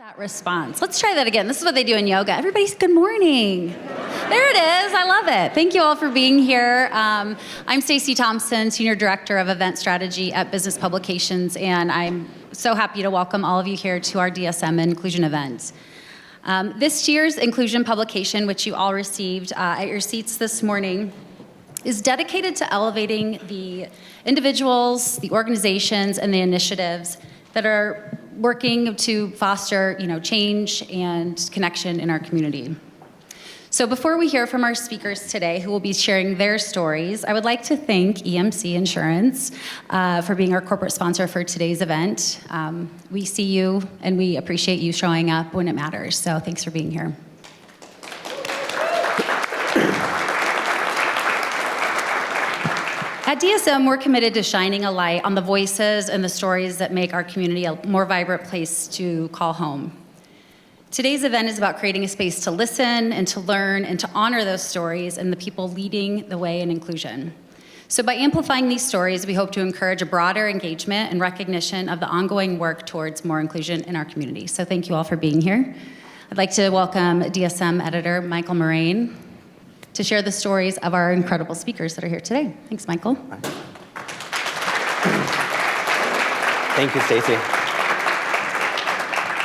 That response. Let's try that again. This is what they do in yoga. Everybody's good morning. There it is. I love it. Thank you all for being here. I'm Stacey Thompson, Senior Director of Event Strategy at Business Publications, and I'm so happy to welcome all of you here to our DSM Inclusion event. This year's inclusion publication, which you all received at your seats this morning, is dedicated to elevating the individuals, the organizations, and the initiatives that are working to foster, change and connection in our community. So before we hear from our speakers today, who will be sharing their stories, I would like to thank EMC Insurance for being our corporate sponsor for today's event. We see you and we appreciate you showing up when it matters. So thanks for being here. At DSM, we're committed to shining a light on the voices and the stories that make our community a more vibrant place to call home. Today's event is about creating a space to listen and to learn and to honor those stories and the people leading the way in inclusion. So by amplifying these stories, we hope to encourage a broader engagement and recognition of the ongoing work towards more inclusion in our community. So thank you all for being here. I'd like to welcome DSM editor Michael Moraine to share the stories of our incredible speakers that are here today. Thanks, Michael. Thank you, Stacey.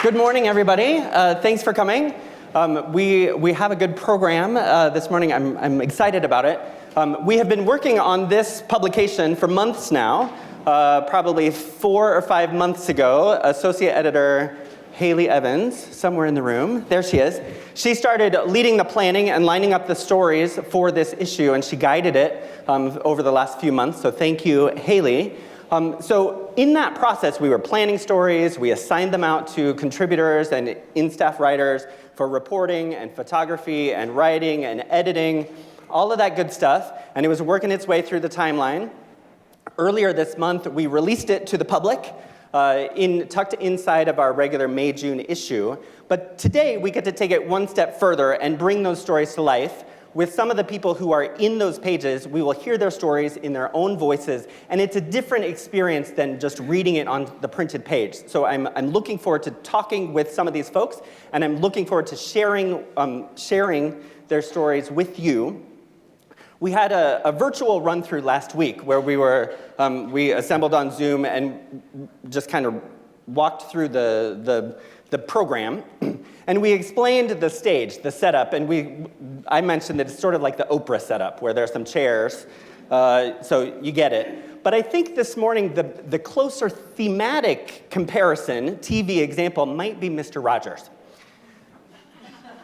Good morning, everybody. Thanks for coming. We have a good program this morning. I'm excited about it. We have been working on this publication for months now. Probably 4 or 5 months ago, Associate Editor Haley Evans, somewhere in the room, there she is. She started leading the planning and lining up the stories for this issue, and she guided it over the last few months, so thank you, Haley. So in that process, we were planning stories, we assigned them out to contributors and in-staff writers for reporting and photography and writing and editing, all of that good stuff, and it was working its way through the timeline. Earlier this month, we released it to the public, tucked inside of our regular May-June issue. But today, we get to take it one step further and bring those stories to life. With some of the people who are in those pages, we will hear their stories in their own voices, and it's a different experience than just reading it on the printed page. So I'm looking forward to talking with some of these folks, and I'm looking forward to sharing their stories with you. We had a virtual run-through last week where we assembled on Zoom and just kind of walked through the program. And we explained the stage, the setup, and I mentioned that it's sort of like the Oprah setup where there are some chairs, so you get it. But I think this morning the closer thematic comparison, TV example, might be Mr. Rogers.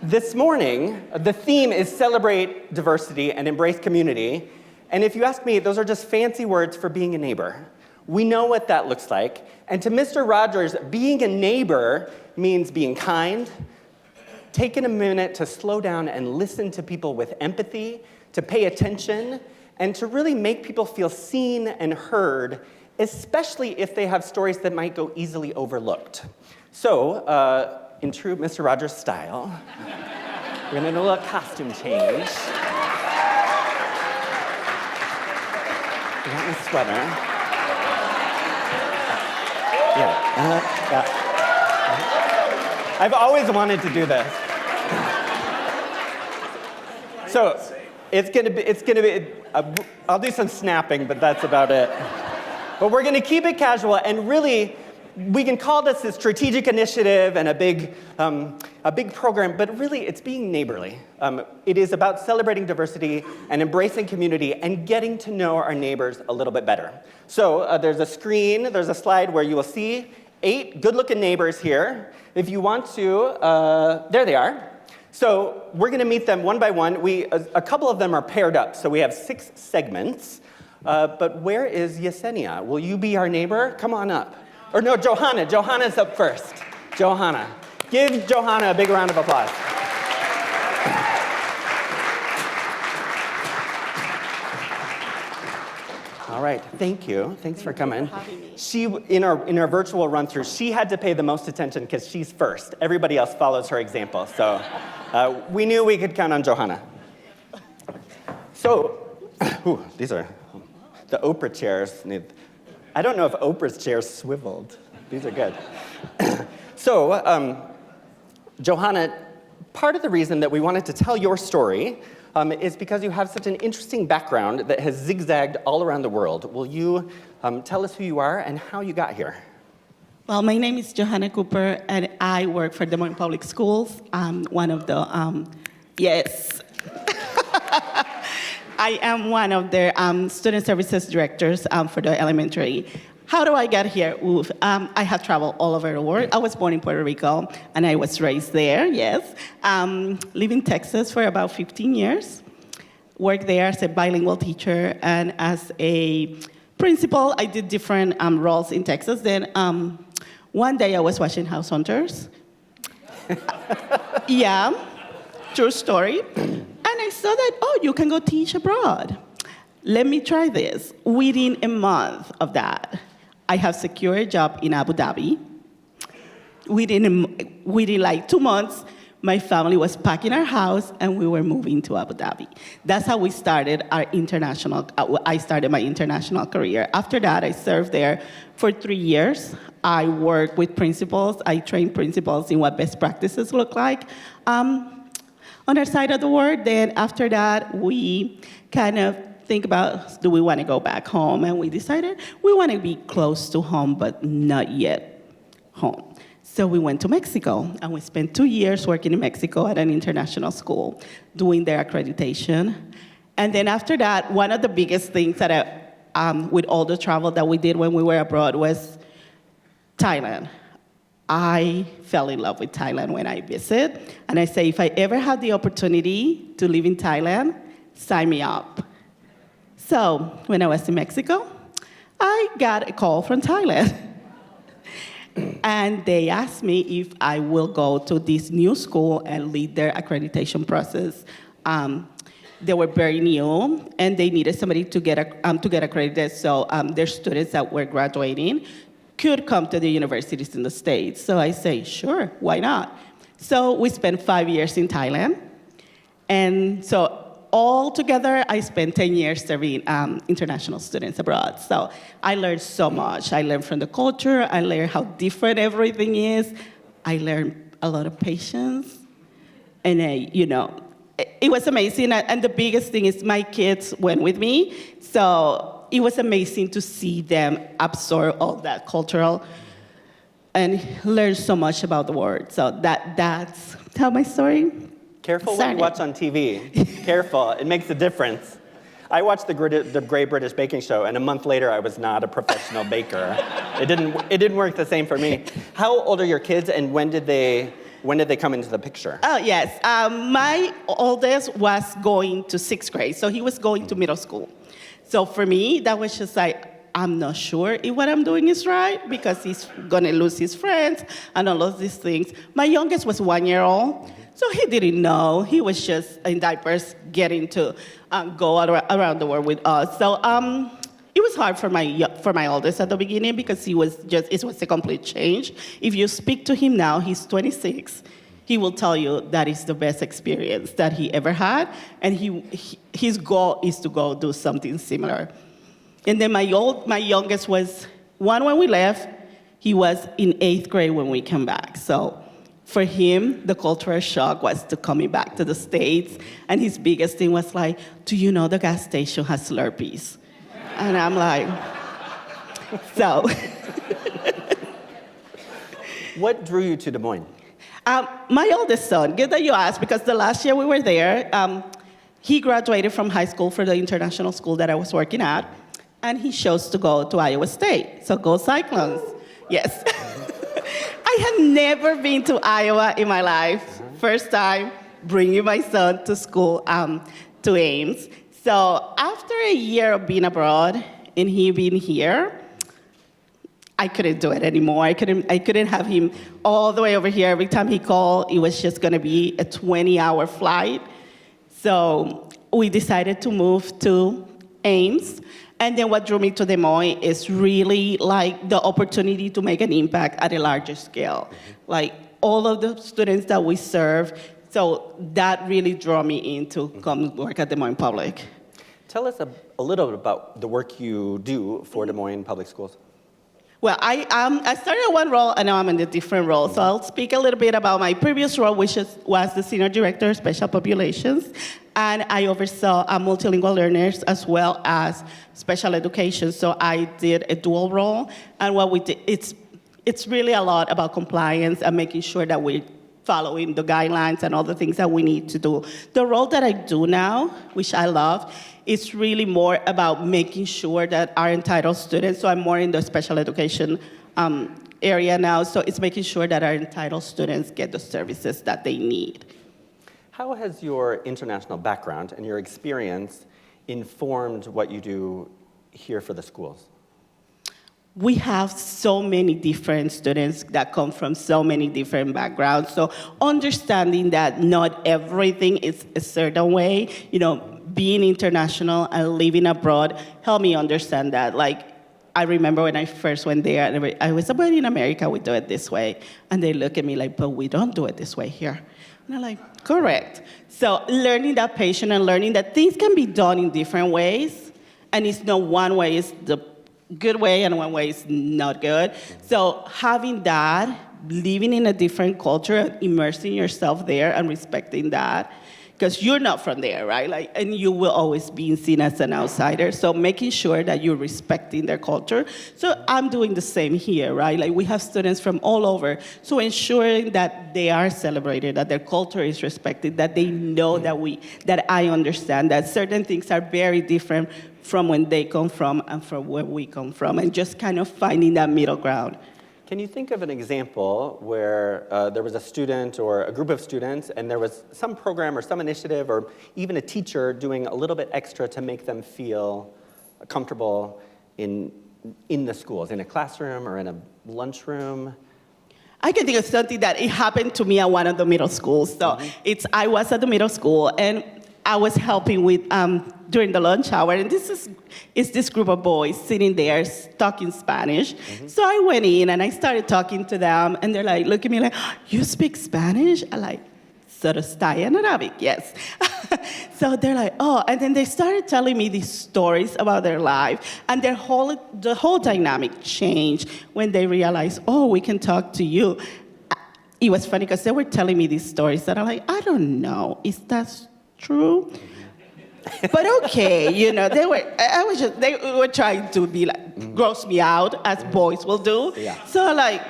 This morning, the theme is celebrate diversity and embrace community. And if you ask me, those are just fancy words for being a neighbor. We know what that looks like. And to Mr. Rogers, being a neighbor means being kind, taking a minute to slow down and listen to people with empathy, to pay attention, and to really make people feel seen and heard, especially if they have stories that might go easily overlooked. So, in true Mr. Rogers style, we're gonna do a little costume change. I got my sweater. Yeah. I've always wanted to do this. So it's gonna be. I'll do some snapping, but that's about it. But we're gonna keep it casual and really. We can call this a strategic initiative and a big program, but really it's being neighborly. It is about celebrating diversity and embracing community and getting to know our neighbors a little bit better. So there's a slide where you will see 8 good-looking neighbors here. If you want to, there they are. So we're gonna meet them one by one. A couple of them are paired up, so we have 6 segments. But where is Yesenia? Will you be our neighbor? Come on up. Or no, Johanna. Johanna's up first. Johanna. Give Johanna a big round of applause. All right, thank you. Thanks for coming. She, in our virtual run-through, she had to pay the most attention because she's first. Everybody else follows her example. So we knew we could count on Johanna. So, these are the Oprah chairs. I don't know if Oprah's chair swiveled. These are good. So, Johanna, part of the reason that we wanted to tell your story is because you have such an interesting background that has zigzagged all around the world. Will you tell us who you are and how you got here? Well, my name is Johanna Cooper, and I work for Des Moines Public Schools. I'm one of the, yes. I am one of their student services directors for the elementary. How do I get here? I have traveled all over the world. I was born in Puerto Rico, and I was raised there, yes. Live in Texas for about 15 years. Worked there as a bilingual teacher, and as a principal, I did different roles in Texas. Then one day I was watching House Hunters. Yeah, true story. And I saw that, oh, you can go teach abroad. Let me try this. Within a month of that, I have secured a job in Abu Dhabi. Within like 2 months, my family was packing our house and we were moving to Abu Dhabi. That's how we started our I started my international career. After that, I served there for 3 years. I worked with principals. I trained principals in what best practices look like on our side of the world. Then after that, we kind of think about, do we want to go back home? And we decided we want to be close to home, but not yet home. So we went to Mexico, and we spent 2 years working in Mexico at an international school, doing their accreditation. And then after that, one of the biggest things that with all the travel that we did when we were abroad was Thailand. I fell in love with Thailand when I visit, and I say, if I ever have the opportunity to live in Thailand, sign me up. So when I was in Mexico, I got a call from Thailand. And they asked me if I will go to this new school and lead their accreditation process. They were very new, and they needed somebody to get accredited, so their students that were graduating could come to the universities in the States. So I say, sure, why not? So we spent 5 years in Thailand. And so all together, I spent 10 years serving international students abroad. So I learned so much. I learned from the culture. I learned how different everything is. I learned a lot of patience. And, it was amazing. And the biggest thing is my kids went with me. So it was amazing to see them absorb all that cultural and learn so much about the world. So that's how my story. Careful what you watch on TV. Careful, it makes a difference. I watched the Great British Baking Show, and a month later, I was not a professional baker. It didn't work the same for me. How old are your kids, and when did they come into the picture? Oh, yes. My oldest was going to 6th grade, so he was going to middle school. So for me, that was just like, I'm not sure if what I'm doing is right, because he's going to lose his friends and all of these things. My youngest was 1 year old, so he didn't know. He was just in diapers getting to go around the world with us. So it was hard for my oldest at the beginning, because it was a complete change. If you speak to him now, he's 26. He will tell you that is the best experience that he ever had, and his goal is to go do something similar. And then my youngest was 1 when we left. He was in 8th grade when we came back. So for him, the cultural shock was to coming back to the States, and his biggest thing was like, do you know the gas station has Slurpees? And I'm like, so. What drew you to Des Moines? My oldest son, good that you asked, because the last year we were there, he graduated from high school for the international school that I was working at, and he chose to go to Iowa State. So go Cyclones. Yes. I had never been to Iowa in my life. First time bringing my son to school, to Ames. So after a year of being abroad and he being here, I couldn't do it anymore. I couldn't have him all the way over here. Every time he called, it was just going to be a 20-hour flight. So we decided to move to Ames. And then what drew me to Des Moines is really like the opportunity to make an impact at a larger scale. Like all of the students that we serve. So that really drew me in to come work at Des Moines Public. Tell us a little bit about the work you do for Des Moines Public Schools. Well, I started in one role, and now I'm in a different role. So I'll speak a little bit about my previous role, which was the Senior Director of Special Populations. And I oversaw multilingual learners as well as special education. So I did a dual role. And what we did, it's really a lot about compliance and making sure that we're following the guidelines and all the things that we need to do. The role that I do now, which I love, it's really more about making sure that our entitled students, so I'm more in the special education area now, so it's making sure that our entitled students get the services that they need. How has your international background and your experience informed what you do here for the schools? We have so many different students that come from so many different backgrounds. So understanding that not everything is a certain way, being international and living abroad helped me understand that. Like, I remember when I first went there, and I was like, in America, we do it this way. And they look at me like, but we don't do it this way here. And I'm like, correct. So learning that patience and learning that things can be done in different ways, and it's not one way is the good way and one way is not good. So having that, living in a different culture, immersing yourself there and respecting that, because you're not from there, right? And you will always be seen as an outsider. So making sure that you're respecting their culture. So I'm doing the same here, right? We have students from all over. So ensuring that they are celebrated, that their culture is respected, that they know that I understand that certain things are very different from when they come from and from where we come from, and just kind of finding that middle ground. Can you think of an example where there was a student or a group of students and there was some program or some initiative or even a teacher doing a little bit extra to make them feel comfortable in the schools, in a classroom or in a lunchroom? I can think of something that it happened to me at one of the middle schools. So I was at the middle school, and I was helping with during the lunch hour, and it's this group of boys sitting there talking Spanish. So I went in and I started talking to them, and they're like, look at me like, you speak Spanish? I like, sort of stay in Arabic, yes. So they're like, oh, and then they started telling me these stories about their life, and the whole dynamic changed when they realized, oh, we can talk to you. It was funny because they were telling me these stories that I'm like, I don't know, is that true? But okay, they were trying to be like, gross me out, as boys will do. Yeah. So like,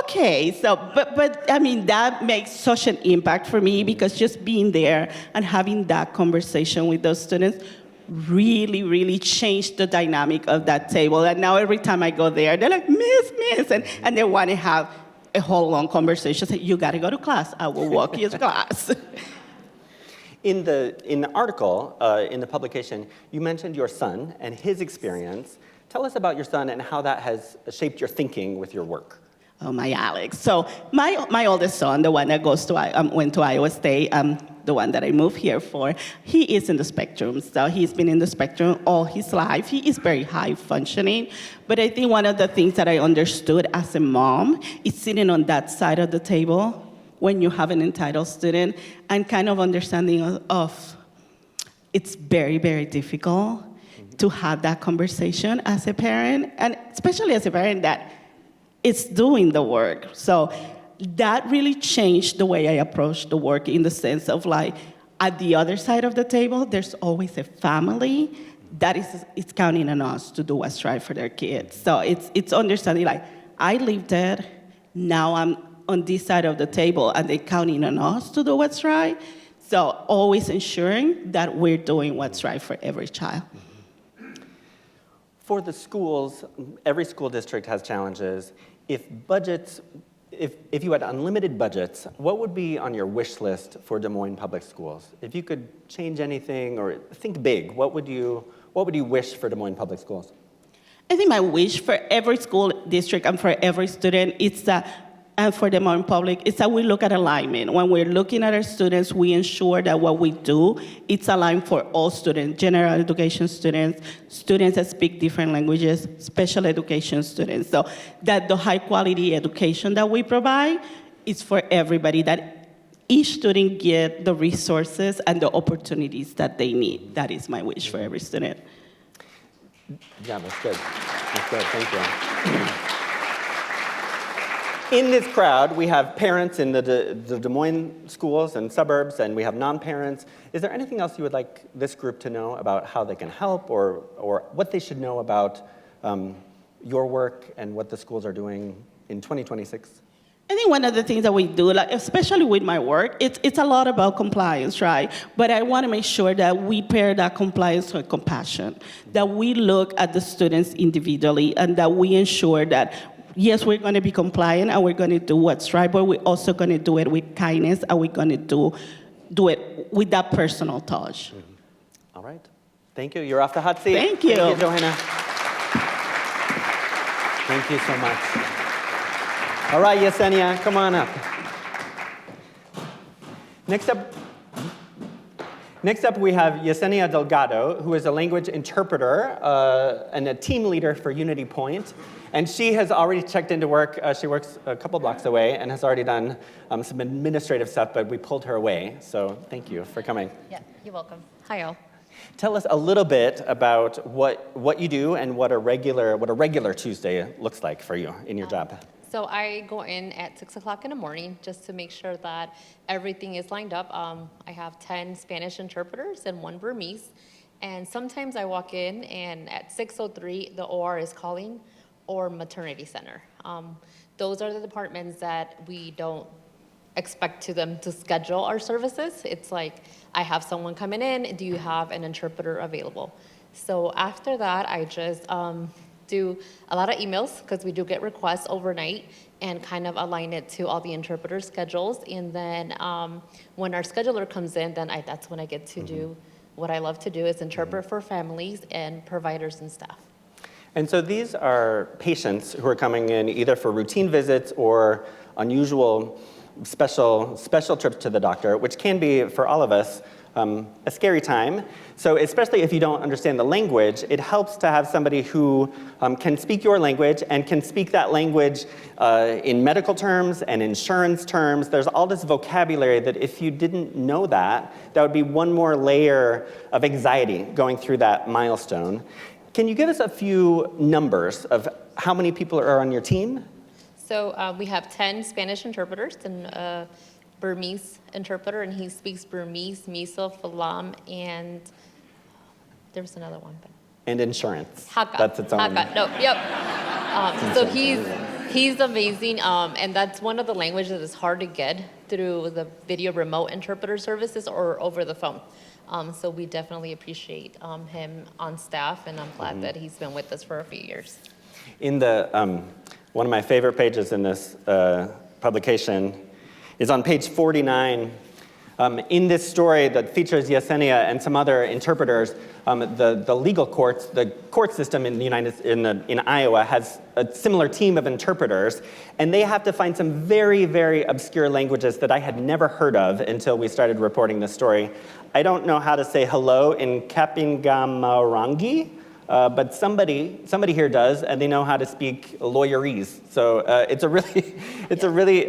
okay, so, but I mean, that makes such an impact for me, because just being there and having that conversation with those students really, really changed the dynamic of that table. And now every time I go there, they're like, miss, and they want to have a whole long conversation. Say, you got to go to class. I will walk you to class. In the article, in the publication, you mentioned your son and his experience. Tell us about your son and how that has shaped your thinking with your work. Oh, my Alex. So my oldest son, the one that went to Iowa State, the one that I moved here for, he is in the spectrum. So he's been in the spectrum all his life. He is very high functioning. But I think one of the things that I understood as a mom is sitting on that side of the table when you have an entitled student, and kind of understanding of it's very, very difficult to have that conversation as a parent, and especially as a parent that is doing the work. So that really changed the way I approach the work, in the sense of like, at the other side of the table, there's always a family that is counting on us to do what's right for their kids. So it's understanding like, I lived it, now I'm on this side of the table, and they're counting on us to do what's right. So always ensuring that we're doing what's right for every child. For the schools, every school district has challenges. If you had unlimited budgets, what would be on your wish list for Des Moines Public Schools? If you could change anything or think big, what would you wish for Des Moines Public Schools? I think my wish for every school district and for every student is that, and for the Mountain Public, is that we look at alignment. When we're looking at our students, we ensure that what we do, it's aligned for all students, general education students, students that speak different languages, special education students. So that the high quality education that we provide is for everybody, that each student get the resources and the opportunities that they need. That is my wish for every student. Yeah, that's good. That's good, thank you. In this crowd, we have parents in the Des Moines schools and suburbs, and we have non-parents. Is there anything else you would like this group to know about how they can help, or what they should know about your work and what the schools are doing in 2026? I think one of the things that we do, like especially with my work, it's a lot about compliance, right? But I want to make sure that we pair that compliance with compassion, that we look at the students individually, and that we ensure that, yes, we're going to be compliant and we're going to do what's right, but we're also going to do it with kindness, and we're going to do it with that personal touch. Mm-hmm. All right. Thank you. You're off the hot seat. Thank you. Thank you, Johanna. Thank you so much. All right, Yesenia, come on up. Next up, we have Yesenia Delgado, who is a language interpreter and a team leader for UnityPoint. And she has already checked into work. She works a couple blocks away and has already done some administrative stuff, but we pulled her away. So thank you for coming. Yeah, you're welcome. Hi, all. Tell us a little bit about what you do and what a regular Tuesday looks like for you in your job. So I go in at 6 o'clock in the morning just to make sure that everything is lined up. I have 10 Spanish interpreters and 1 Burmese. And sometimes I walk in and at 6:03, the OR is calling, or maternity center. Those are the departments that we don't expect them to schedule our services. It's like, I have someone coming in, do you have an interpreter available? So after that, I just do a lot of emails, because we do get requests overnight, and kind of align it to all the interpreter schedules. And then when our scheduler comes in, then that's when I get to do what I love to do, is interpret for families and providers and staff. And so these are patients who are coming in either for routine visits or unusual special trips to the doctor, which can be, for all of us, a scary time. So especially if you don't understand the language, it helps to have somebody who can speak your language and can speak that language in medical terms and insurance terms. There's all this vocabulary that if you didn't know that would be one more layer of anxiety going through that milestone. Can you give us a few numbers of how many people are on your team? So we have 10 Spanish interpreters and a Burmese interpreter, and he speaks Burmese, Miso, Falam, and there was another one. But and insurance. Haka. That's its own. Haka. No, yep. So he's amazing, and that's one of the languages that is hard to get through the video remote interpreter services or over the phone. So we definitely appreciate him on staff, and I'm glad that he's been with us for a few years. In the one of my favorite pages in this publication is on page 49. In this story that features Yesenia and some other interpreters, the legal courts, the court system in in Iowa has a similar team of interpreters, and they have to find some very, very obscure languages that I had never heard of until we started reporting this story. I don't know how to say hello in Kapingamarangi, but somebody here does, and they know how to speak lawyerese. So it's a really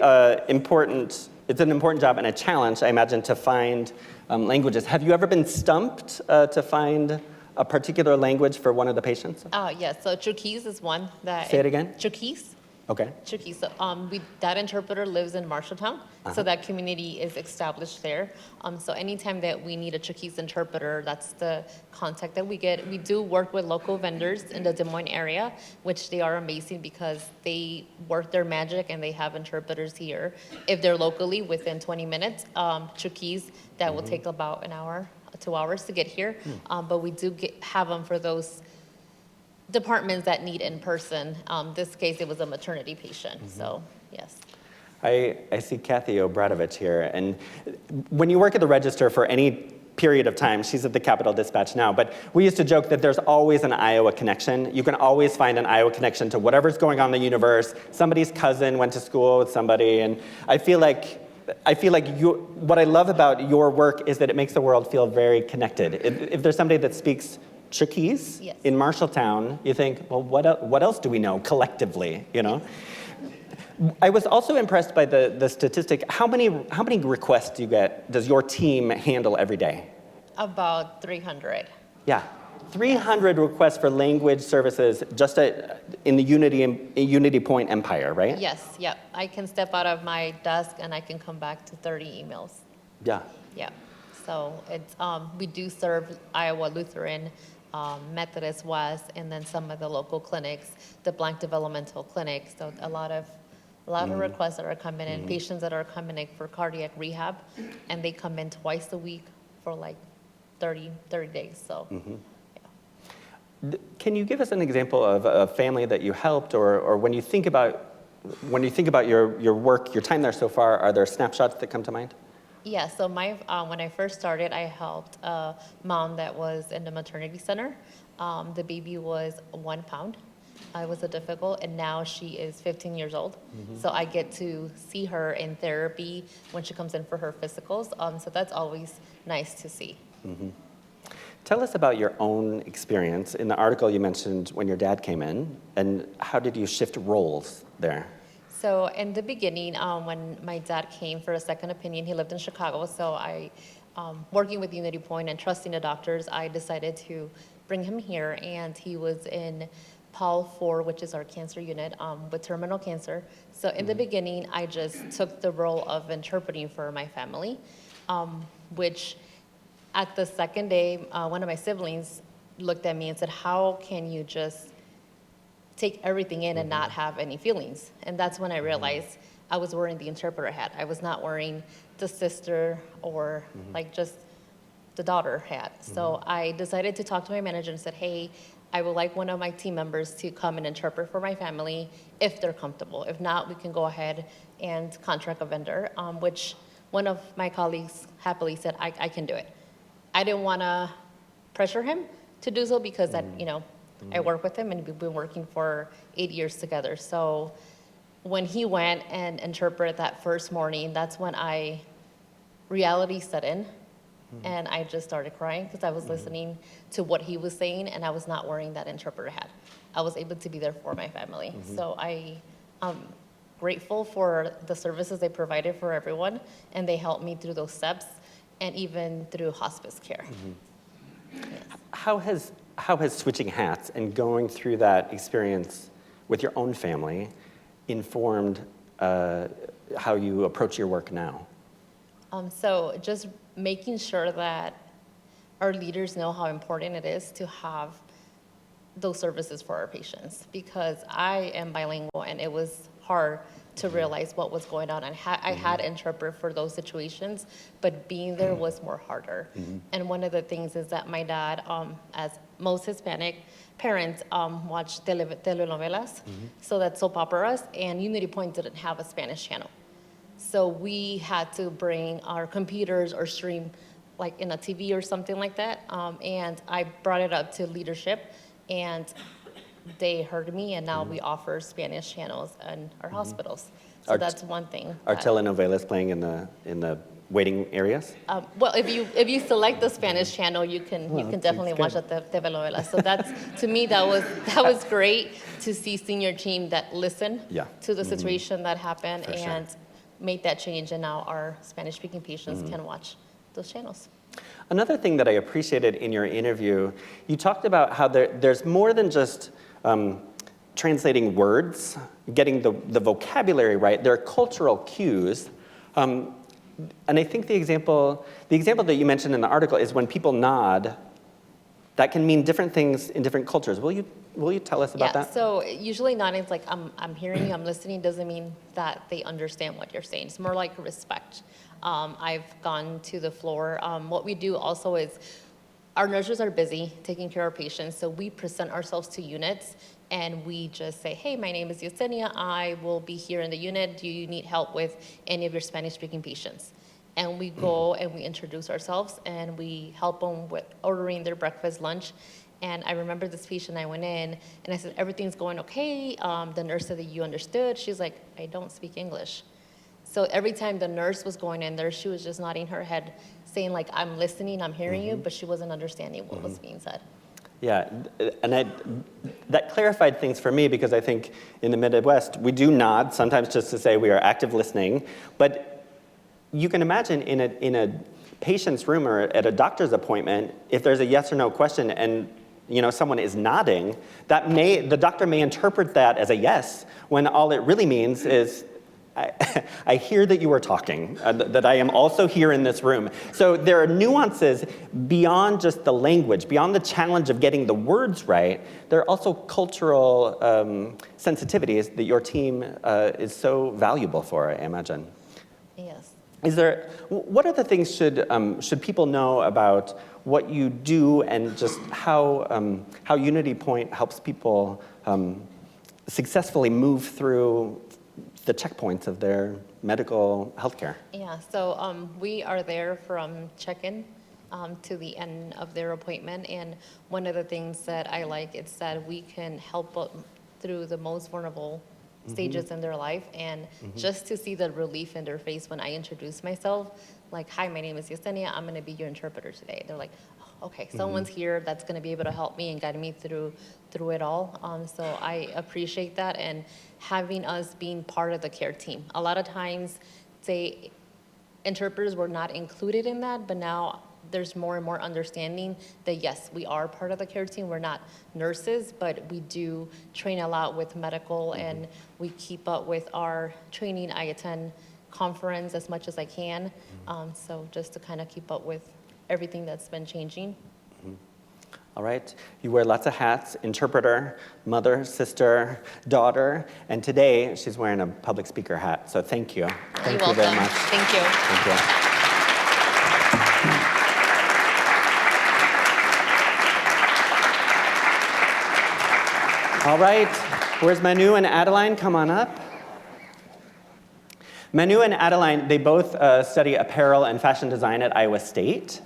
important. It's an important job and a challenge, I imagine, to find languages. Have you ever been stumped to find a particular language for one of the patients? Yes, so Chuukese is one that... Say it again? Chuukese. Okay. Chuukese. So that interpreter lives in Marshalltown, so that community is established there. So anytime that we need a Chuukese interpreter, that's the contact that we get. We do work with local vendors in the Des Moines area, which they are amazing because they work their magic and they have interpreters here. If they're locally within 20 minutes, Chuukese, that will take about an hour, 2 hours to get here. But we do have them for those departments that need in person. This case, it was a maternity patient, so yes. I see Kathy Obradovich here, and when you work at the register for any period of time, she's at the Capitol Dispatch now, but we used to joke that there's always an Iowa connection. You can always find an Iowa connection to whatever's going on in the universe. Somebody's cousin went to school with somebody, and I feel like what I love about your work is that it makes the world feel very connected. If there's somebody that speaks Chuukese in Marshalltown, you think, well, what else do we know collectively, you know? I was also impressed by the statistic. How many requests does your team handle every day? About 300. Yeah. 300 requests for language services just in the UnityPoint empire, right? Yes, yep. I can step out of my desk and I can come back to 30 emails. Yeah. Yeah. So it's we do serve Iowa Lutheran, Methodist West, and then some of the local clinics, the Blank Developmental Clinic. So a lot of requests that are coming in, patients that are coming in for cardiac rehab, and they come in twice a week for like 30 days. So. Can you give us an example of a family that you helped, or when you think about your work, your time there so far, are there snapshots that come to mind? Yeah, so when I first started, I helped a mom that was in the maternity center. The baby was 1 pound. It was difficult, and now she is 15 years old. So I get to see her in therapy when she comes in for her physicals. So that's always nice to see. Tell us about your own experience. In the article you mentioned when your dad came in, and how did you shift roles there? So in the beginning, when my dad came for a second opinion, he lived in Chicago. So I, working with UnityPoint and trusting the doctors, I decided to bring him here. And he was in PAL 4, which is our cancer unit, with terminal cancer. So in the beginning, I just took the role of interpreting for my family, which at the second day, one of my siblings looked at me and said, "How can you just take everything in and not have any feelings?" And that's when I realized I was wearing the interpreter hat. I was not wearing the sister or like just the daughter hat. So I decided to talk to my manager and said, "Hey, I would like one of my team members to come and interpret for my family if they're comfortable. If not, we can go ahead and contract a vendor," which one of my colleagues happily said, I can do it. I didn't want to pressure him to do so because I work with him and we've been working for 8 years together. So when he went and interpreted that first morning, that's when reality set in. And I just started crying because I was listening to what he was saying and I was not wearing that interpreter hat. I was able to be there for my family. So I'm grateful for the services they provided for everyone, and they helped me through those steps and even through hospice care. Yes. How has switching hats and going through that experience with your own family informed how you approach your work now? So just making sure that our leaders know how important it is to have those services for our patients, because I am bilingual and it was hard to realize what was going on. And I had to interpret for those situations, but being there was more harder. And one of the things is that my dad, as most Hispanic parents, watch telenovelas, so that's soap operas, and UnityPoint didn't have a Spanish channel. So we had to bring our computers or stream like in a TV or something like that. And I brought it up to leadership, and they heard me, and now we offer Spanish channels in our hospitals. So that's one thing. Are telenovelas playing in the waiting areas? Well, if you select the Spanish channel, you can definitely watch the telenovela. So that's, to me, that was great to see senior team that listened to the situation that happened and made that change, and now our Spanish-speaking patients can watch those channels. Another thing that I appreciated in your interview, you talked about how there's more than just translating words, getting the vocabulary right. There are cultural cues. And I think the example that you mentioned in the article is when people nod, that can mean different things in different cultures. Will you tell us about that? Yeah, so usually nodding is like, I'm hearing you, I'm listening, doesn't mean that they understand what you're saying. It's more like respect. I've gone to the floor. What we do also is, our nurses are busy taking care of patients, so we present ourselves to units, and we just say, "Hey, my name is Yesenia. I will be here in the unit. Do you need help with any of your Spanish-speaking patients?" And we go and we introduce ourselves, and we help them with ordering their breakfast, lunch. And I remember this patient, I went in, and I said, "Everything's going okay?" The nurse said that you understood. She's like, "I don't speak English." So every time the nurse was going in there, she was just nodding her head, saying like, "I'm listening, I'm hearing you," but she wasn't understanding what was being said. Yeah, and that clarified things for me, because I think in the Midwest, we do nod, sometimes just to say we are active listening, but you can imagine in a patient's room or at a doctor's appointment, if there's a yes or no question and someone is nodding, the doctor may interpret that as a yes, when all it really means is, I hear that you are talking, that I am also here in this room. So there are nuances beyond just the language, beyond the challenge of getting the words right. There are also cultural sensitivities that your team is so valuable for, I imagine. Yes. What other things should people know about what you do and just how UnityPoint helps people successfully move through the checkpoints of their medical healthcare? Yeah, so we are there from check-in to the end of their appointment, and one of the things that I like is that we can help through the most vulnerable stages in their life, and just to see the relief in their face when I introduce myself, like, hi, my name is Yesenia, I'm gonna be your interpreter today. They're like, oh, okay, someone's here that's gonna be able to help me and guide me through it all. So I appreciate that, and having us being part of the care team. A lot of times, interpreters were not included in that, but now there's more and more understanding that yes, we are part of the care team. We're not nurses, but we do train a lot with medical, and we keep up with our training. I attend conference as much as I can, so just to kind of keep up with everything that's been changing. All right, you wear lots of hats: interpreter, mother, sister, daughter, and today she's wearing a public speaker hat, so thank you. Thank you very much. Thank you. Thank you. All right, where's Manu and Adeline? Come on up. Manu and Adeline, they both study apparel and fashion design at Iowa State.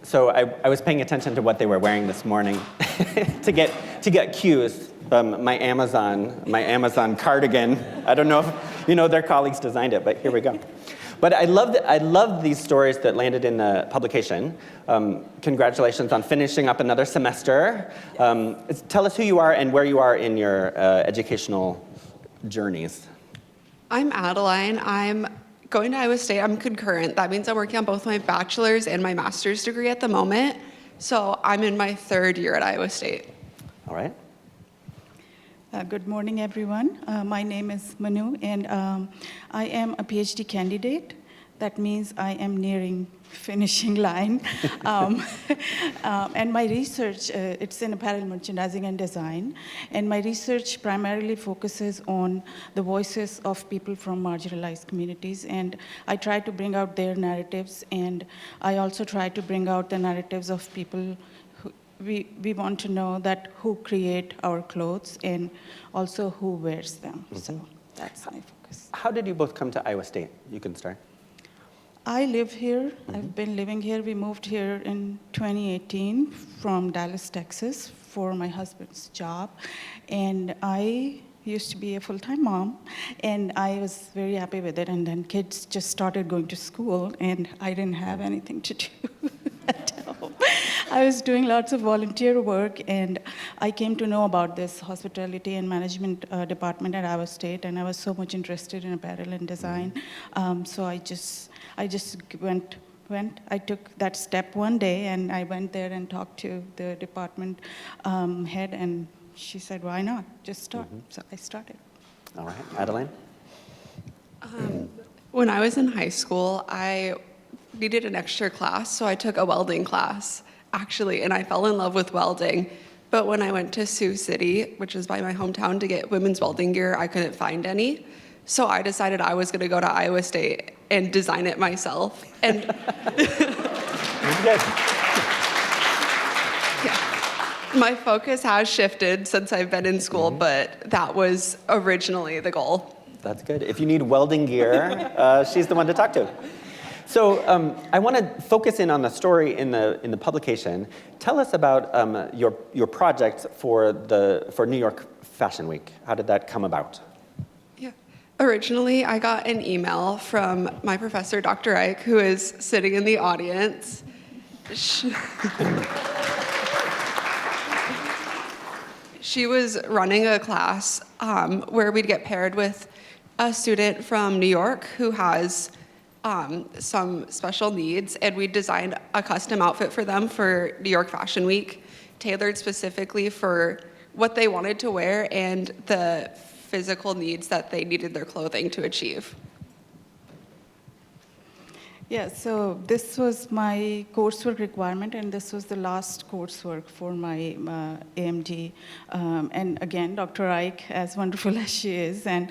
So I was paying attention to what they were wearing this morning to get cues. My Amazon cardigan. I don't know if their colleagues designed it, but here we go. But I love these stories that landed in the publication. Congratulations on finishing up another semester. Tell us who you are and where you are in your educational journeys. I'm Adeline. I'm going to Iowa State. I'm concurrent. That means I'm working on both my bachelor's and my master's degree at the moment. So I'm in my third year at Iowa State. All right. Good morning, everyone. My name is Manu, and I am a PhD candidate. That means I am nearing finishing line. And my research, it's in apparel merchandising and design. And my research primarily focuses on the voices of people from marginalized communities. And I try to bring out their narratives. And I also try to bring out the narratives of people who we want to know that who create our clothes and also who wears them. So that's my focus. How did you both come to Iowa State? You can start. I live here. I've been living here. We moved here in 2018 from Dallas, Texas, for my husband's job. And I used to be a full-time mom, and I was very happy with it. And then kids just started going to school, and I didn't have anything to do at home. I was doing lots of volunteer work, and I came to know about this hospitality and management department at Iowa State, and I was so much interested in apparel and design. So I just went. I took that step one day, and I went there and talked to the department head, and she said, "Why not? Just start." So I started. All right, Adeline. When I was in high school, I needed an extra class, so I took a welding class, actually, and I fell in love with welding. But when I went to Sioux City, which is by my hometown, to get women's welding gear, I couldn't find any. So I decided I was going to go to Iowa State and design it myself. And my focus has shifted since I've been in school, but that was originally the goal. That's good. If you need welding gear, she's the one to talk to. So I want to focus in on the story in the publication. Tell us about your project for New York Fashion Week. How did that come about? Yeah. Originally, I got an email from my professor, Dr. Ike, who is sitting in the audience. She was running a class where we'd get paired with a student from New York who has some special needs, and we designed a custom outfit for them for New York Fashion Week. tailored specifically for what they wanted to wear and the physical needs that they needed their clothing to achieve. Yeah, so this was my coursework requirement, and this was the last coursework for my AMD. And again, Dr. Ike, as wonderful as she is, and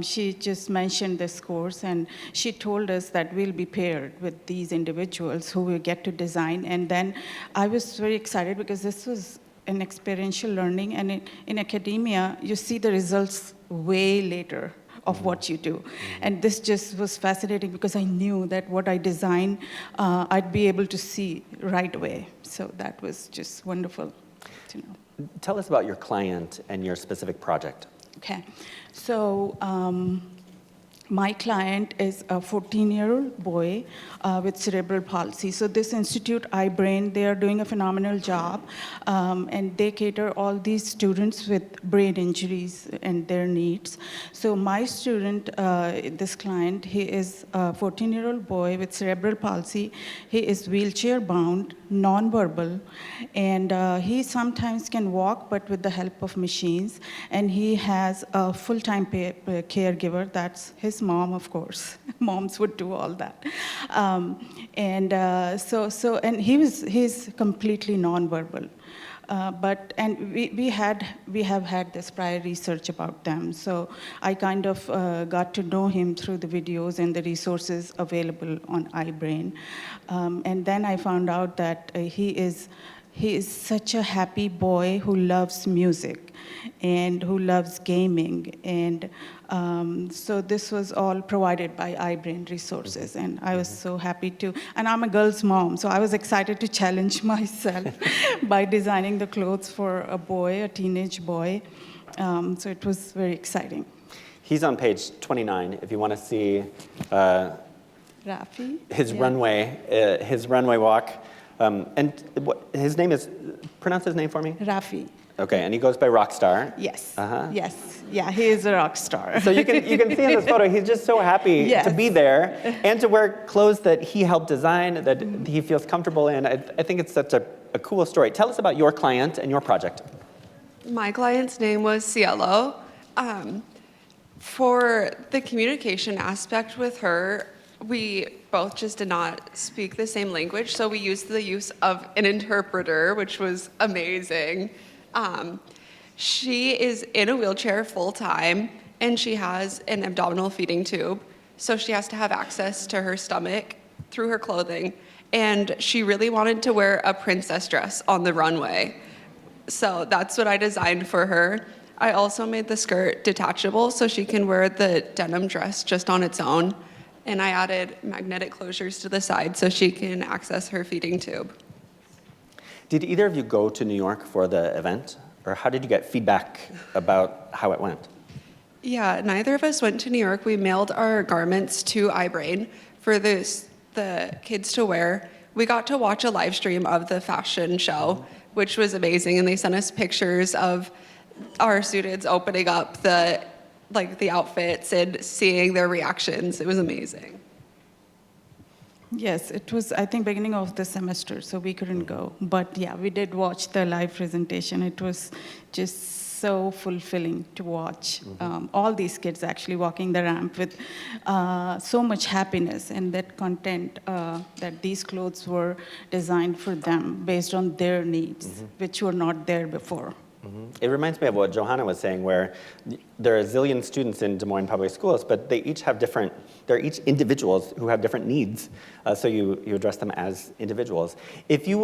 she just mentioned this course, and she told us that we'll be paired with these individuals who will get to design. And then I was very excited because this was an experiential learning, and in academia, you see the results way later of what you do. And this just was fascinating because I knew that what I designed, I'd be able to see right away. So that was just wonderful to know. Tell us about your client and your specific project. Okay, so my client is a 14-year-old boy with cerebral palsy. So this institute, iBrain, they are doing a phenomenal job, and they cater all these students with brain injuries and their needs. So my student, this client, he is a 14-year-old boy with cerebral palsy. He is wheelchair-bound, nonverbal, and he sometimes can walk, but with the help of machines. And he has a full-time caregiver. That's his mom, of course. Moms would do all that. And he's completely nonverbal. We have had this prior research about them. So I kind of got to know him through the videos and the resources available on iBrain. And then I found out that he is such a happy boy who loves music and who loves gaming. And so this was all provided by iBrain resources. And I was so happy to, and I'm a girl's mom, so I was excited to challenge myself by designing the clothes for a boy, a teenage boy. So it was very exciting. He's on page 29, if you want to see Rafi? his Yeah. runway walk. His name is, pronounce his name for me? Rafi. Okay, and he goes by Rockstar. Yes. Uh-huh. Yes. Yeah, he is a rock star. So you can see in this photo, he's just so happy Yes. to be there and to wear clothes that he helped design, that he feels comfortable in. I think it's such a cool story. Tell us about your client and your project. My client's name was Cielo. For the communication aspect with her, we both just did not speak the same language, so we used the use of an interpreter, which was amazing. She is in a wheelchair full-time, and she has an abdominal feeding tube, so she has to have access to her stomach through her clothing, and she really wanted to wear a princess dress on the runway. So that's what I designed for her. I also made the skirt detachable so she can wear the denim dress just on its own. And I added magnetic closures to the side so she can access her feeding tube. Did either of you go to New York for the event? Or how did you get feedback about how it went? Yeah, neither of us went to New York. We mailed our garments to iBrain for the kids to wear. We got to watch a live stream of the fashion show, which was amazing. And they sent us pictures of our students opening up the outfits and seeing their reactions. It was amazing. Yes, it was, I think, beginning of the semester, so we couldn't go. But yeah, we did watch the live presentation. It was just so fulfilling to watch all these kids actually walking the ramp with so much happiness, and that content that these clothes were designed for them based on their needs, which were not there before. It reminds me of what Johanna was saying, where there are a zillion students in Des Moines Public Schools, but they each have they're each individuals who have different needs, so you address them as individuals. If you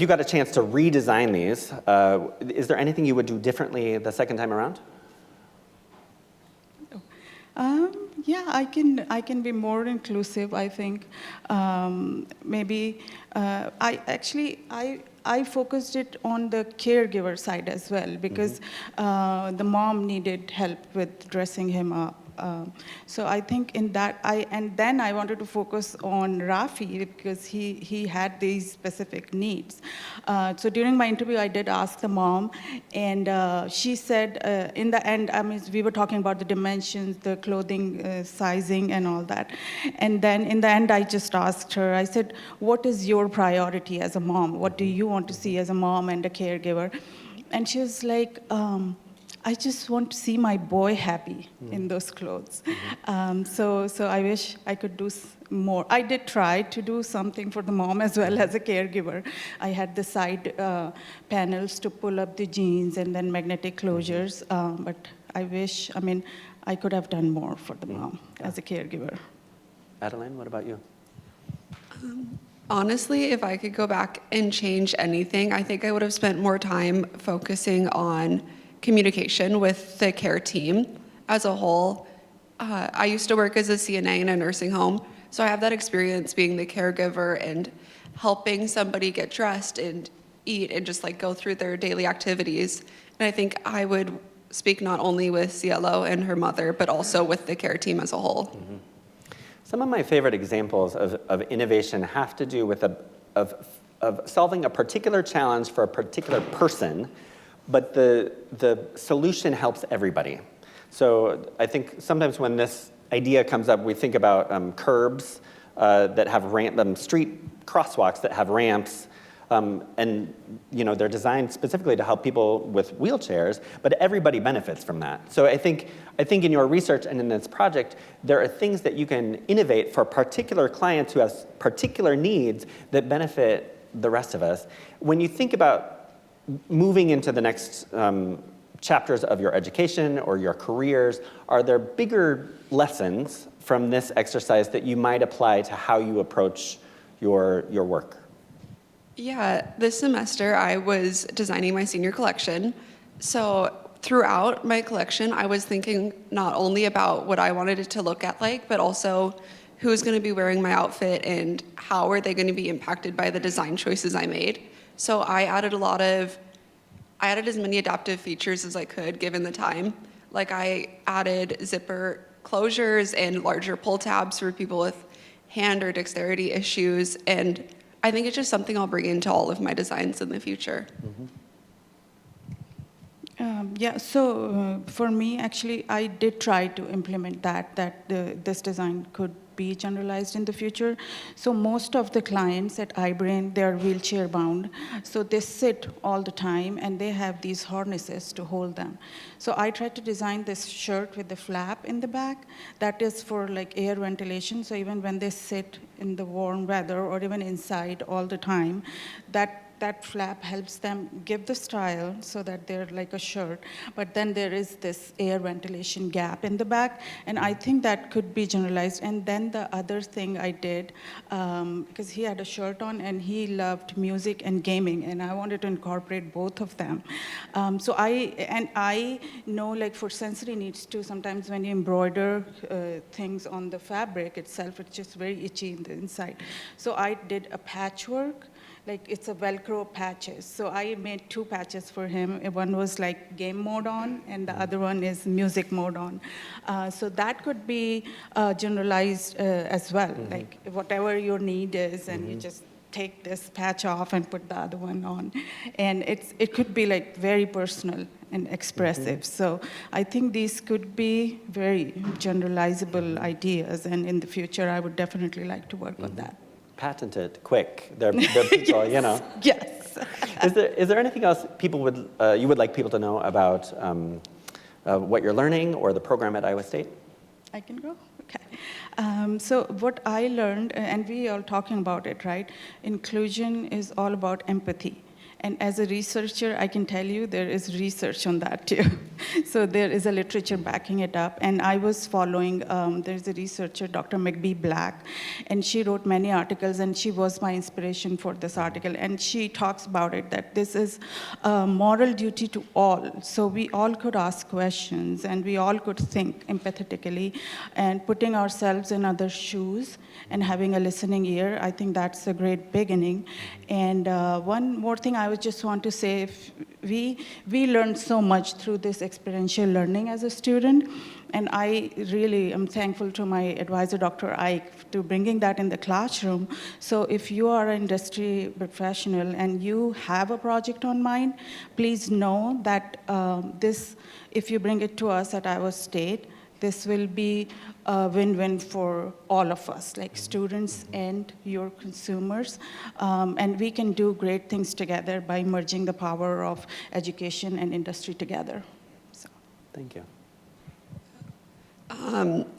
got a chance to redesign these, is there anything you would do differently the second time around? Yeah, I can be more inclusive, I think. Maybe I focused it on the caregiver side as well, because the mom needed help with dressing him up. So I think in that, and then I wanted to focus on Rafi because he had these specific needs. So during my interview, I did ask the mom, and she said, in the end, I mean, we were talking about the dimensions, the clothing sizing, and all that. And then in the end, I just asked her, I said, what is your priority as a mom? What do you want to see as a mom and a caregiver? And she was like, I just want to see my boy happy in those clothes. So I wish I could do more. I did try to do something for the mom as well as a caregiver. I had the side panels to pull up the jeans and then magnetic closures, but I wish, I mean, I could have done more for the mom as a caregiver. Adeline, what about you? Honestly, if I could go back and change anything, I think I would have spent more time focusing on communication with the care team as a whole. I used to work as a CNA in a nursing home, so I have that experience being the caregiver and helping somebody get dressed and eat and just like go through their daily activities. And I think I would speak not only with CLO and her mother, but also with the care team as a whole. Some of my favorite examples of innovation have to do with of solving a particular challenge for a particular person, but the solution helps everybody. So I think sometimes when this idea comes up, we think about curbs that have street crosswalks that have ramps, and they're designed specifically to help people with wheelchairs, but everybody benefits from that. So I think in your research and in this project, there are things that you can innovate for particular clients who have particular needs that benefit the rest of us. When you think about moving into the next chapters of your education or your careers, are there bigger lessons from this exercise that you might apply to how you approach your work? Yeah, this semester I was designing my senior collection. So throughout my collection, I was thinking not only about what I wanted it to look like, but also who's going to be wearing my outfit and how are they going to be impacted by the design choices I made. So I added as many adaptive features as I could given the time. Like I added zipper closures and larger pull tabs for people with hand or dexterity issues, and I think it's just something I'll bring into all of my designs in the future. So for me, actually, I did try to implement this design could be generalized in the future. So most of the clients at iBrain, they're wheelchair bound. So they sit all the time and they have these harnesses to hold them. So I tried to design this shirt with the flap in the back that is for like air ventilation. So even when they sit in the warm weather or even inside all the time, that flap helps them give the style so that they're like a shirt, but then there is this air ventilation gap in the back, and I think that could be generalized. And then the other thing I did, because he had a shirt on and he loved music and gaming, and I wanted to incorporate both of them. So I know, like for sensory needs too, sometimes when you embroider things on the fabric itself, it's just very itchy in the inside. So I did a patchwork. Like it's a Velcro patches. So I made 2 patches for him. One was like game mode on, and the other one is music mode on. So that could be generalized as well. Like whatever your need is, and you just take this patch off and put the other one on. And it could be like very personal and expressive. So I think these could be very generalizable ideas, and in the future I would definitely like to work on that. Patent it quick. They're people, Yes. Is there anything else you would like people to know about what you're learning or the program at Iowa State? I can go? Okay. So what I learned, and we are talking about it, right? Inclusion is all about empathy. And as a researcher, I can tell you there is research on that too. So there is a literature backing it up. And I was following, there's a researcher, Dr. McBee Black, and she wrote many articles, and she was my inspiration for this article. And she talks about it, that this is a moral duty to all. So we all could ask questions, and we all could think empathetically, and putting ourselves in others' shoes, and having a listening ear. I think that's a great beginning. And one more thing I would just want to say, if we learned so much through this experiential learning as a student. And I really am thankful to my advisor, Dr. Ike, to bringing that in the classroom. So if you are an industry professional and you have a project on mind, please know that if you bring it to us at Iowa State, this will be a win-win for all of us, like students and your consumers. And we can do great things together by merging the power of education and industry together. So. Thank you.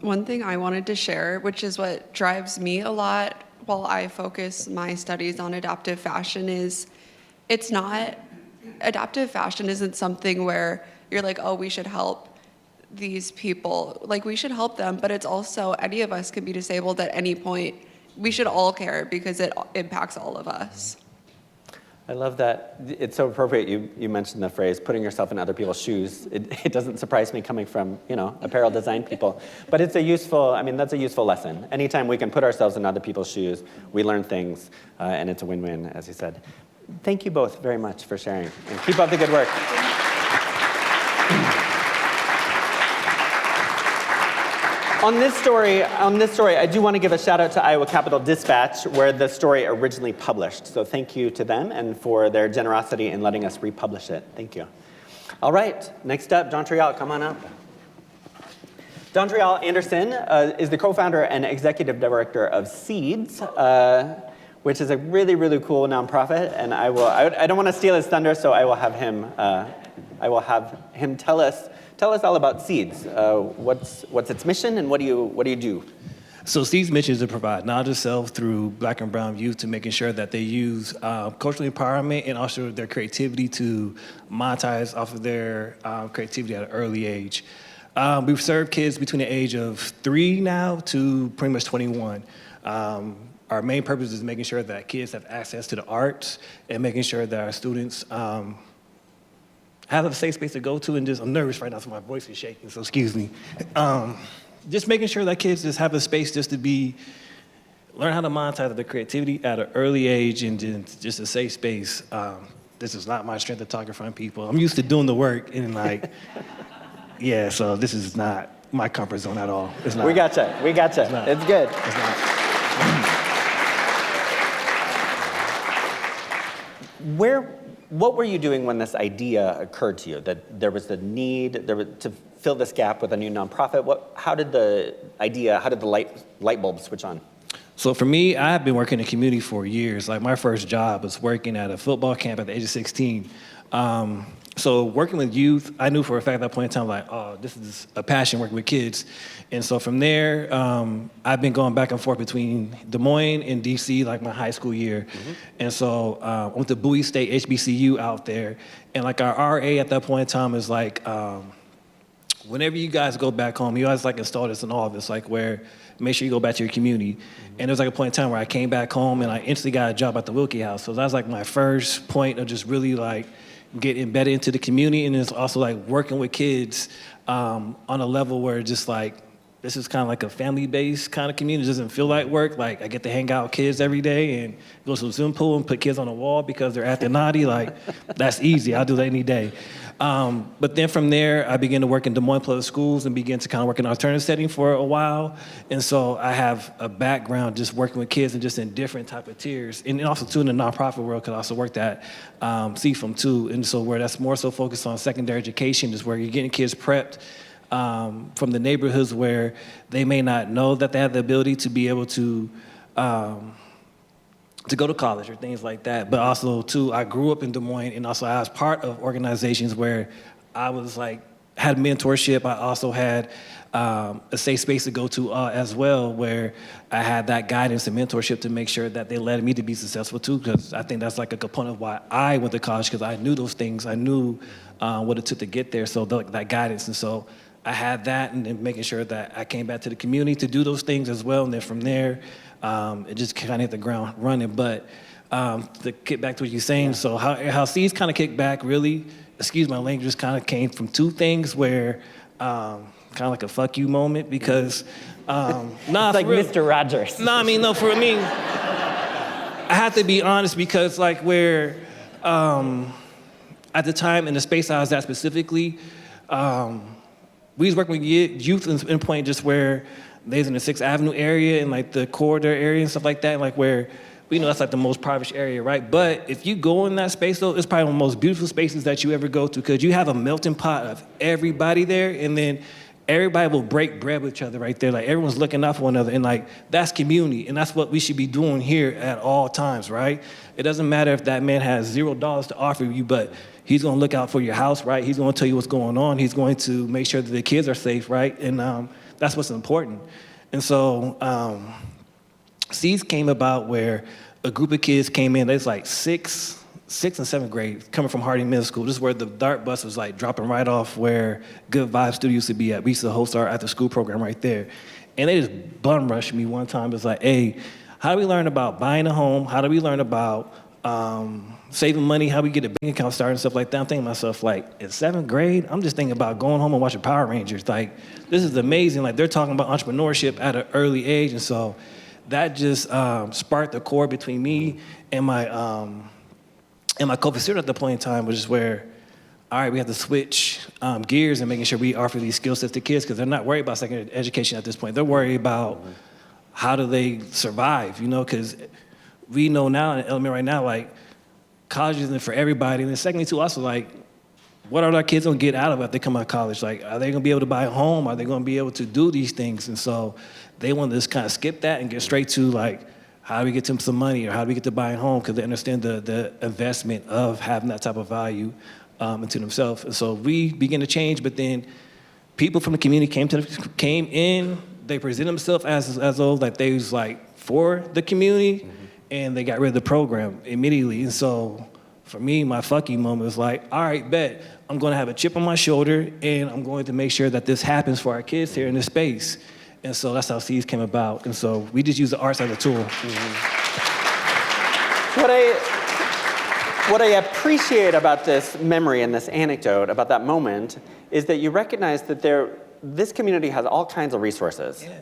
One thing I wanted to share, which is what drives me a lot while I focus my studies on adaptive fashion, is adaptive fashion isn't something where you're like, oh, we should help these people. Like, we should help them, but it's also, any of us can be disabled at any point. We should all care because it impacts all of us. I love that. It's so appropriate you mentioned the phrase, putting yourself in other people's shoes. It doesn't surprise me coming from, apparel design people. But it's that's a useful lesson. Anytime we can put ourselves in other people's shoes, we learn things, and it's a win-win, as you said. Thank you both very much for sharing, and keep up the good work. On this story, I do want to give a shout out to Iowa Capitol Dispatch, where the story originally published. So thank you to them and for their generosity in letting us republish it. Thank you. All right, next up, Dontreale, come on up. Dontreale Anderson is the co-founder and executive director of Seeds, which is a really, really cool nonprofit. And I don't want to steal his thunder, so I will have him tell us all about Seeds. What's its mission, and what do you do? So Seeds' mission is to provide knowledge of self through Black and Brown youth, to making sure that they use cultural empowerment and also their creativity to monetize off of their creativity at an early age. We've served kids between the age of 3 now to pretty much 21. Our main purpose is making sure that kids have access to the arts and making sure that our students have a safe space to go to, and I'm nervous right now, so my voice is shaking, so excuse me. Just making sure that kids just have a space just to learn how to monetize their creativity at an early age, and just a safe space. This is not my strength to talk in front of people. I'm used to doing the work, and so this is not my comfort zone at all. It's not. We gotcha. It's good. It's not. What were you doing when this idea occurred to you, that there was the need to fill this gap with a new nonprofit? How did the light bulb switch on? So for me, I've been working in the community for years. Like, my first job was working at a football camp at the age of 16. So working with youth, I knew for a fact at that point in time, this is a passion, working with kids. And so from there, I've been going back and forth between Des Moines and DC, like my high school year. Mm-hmm. And so I went to Bowie State HBCU out there. And like, our RA at that point in time is like, whenever you guys go back home, you guys install this in all of this, where make sure you go back to your community. Mm-hmm. And there was a point in time where I came back home and I instantly got a job at the Wilkie House. So that was my first point of just really get embedded into the community, and it's also working with kids on a level where just this is kind of like a family-based kind of community. It doesn't feel like work. I get to hang out with kids every day and go to the swim pool and put kids on the wall because they're acting naughty. That's easy. I'll do that any day. But then from there, I began to work in Des Moines Public Schools and began to kind of work in an alternative setting for a while. And so I have a background just working with kids and just in different type of tiers. And also too in the nonprofit world, because I also worked at CFM too. And so where that's more so focused on secondary education is where you're getting kids prepped from the neighborhoods where they may not know that they have the ability to be able to go to college or things like that. But also too, I grew up in Des Moines, and also I was part of organizations where I was had mentorship. I also had a safe space to go to as well, where I had that guidance and mentorship to make sure that they led me to be successful too, because I think that's a component of why I went to college, because I knew those things. I knew what it took to get there, so that guidance. And so I had that, and then making sure that I came back to the community to do those things as well. And then from there, it just kind of hit the ground running. But to get back to what you're saying, so how Seeds kind of kicked back, really, excuse my language, just kind of came from two things where kind of like a fuck you moment, because it's like Mr. Rogers. For me, I have to be honest, because where at the time in the space I was at specifically, we was working with youth in point just where they was in the 6th Avenue area and like the corridor area and stuff like that, like where we know that's like the most impoverished area, right? But if you go in that space though, it's probably one of the most beautiful spaces that you ever go to because you have a melting pot of everybody there, and then everybody will break bread with each other right there. Like everyone's looking out for one another, and like that's community, and that's what we should be doing here at all times, right? It doesn't matter if that man has $0 to offer you, but he's gonna look out for your house, right? He's gonna tell you what's going on. He's going to make sure that the kids are safe, right? And that's what's important. And so Seeds came about where a group of kids came in. They was like sixth and 7th grade, coming from Harding Middle School. This is where the DART bus was like dropping right off where Good Vibes Studio used to be at. We used to host our after school program right there. And they just bum rushed me one time. It was like, hey, how do we learn about buying a home? How do we learn about saving money? How do we get a bank account started and stuff like that? I'm thinking to myself, like, in 7th grade, I'm just thinking about going home and watching Power Rangers. Like, this is amazing. Like, they're talking about entrepreneurship at an early age. And so that just sparked the cord between me and my co-facilitator at the point in time, which is where, all right, we have to switch gears and making sure we offer these skill sets to kids because they're not worried about secondary education at this point. They're worried about how do they survive, you know, because we know now in elementary right now, like, college isn't for everybody. And then secondly, too, also, like, what are our kids gonna get out of it if they come out of college? Like, are they gonna be able to buy a home? Are they gonna be able to do these things? And so they want to just kind of skip that and get straight to, like, how do we get them some money or how do we get to buying a home? Because they understand the investment of having that type of value into themselves. And so we began to change, but then people from the community came in, they presented themselves as though like they was like for the community, and they got rid of the program immediately. And so for me, my fuck you moment was like, all right, bet, I'm gonna have a chip on my shoulder and I'm going to make sure that this happens for our kids here in this space. And so that's how Seeds came about. And so we just use the arts as a tool. What I appreciate about this memory and this anecdote, about that moment, is that you recognize that this community has all kinds of resources. Yeah.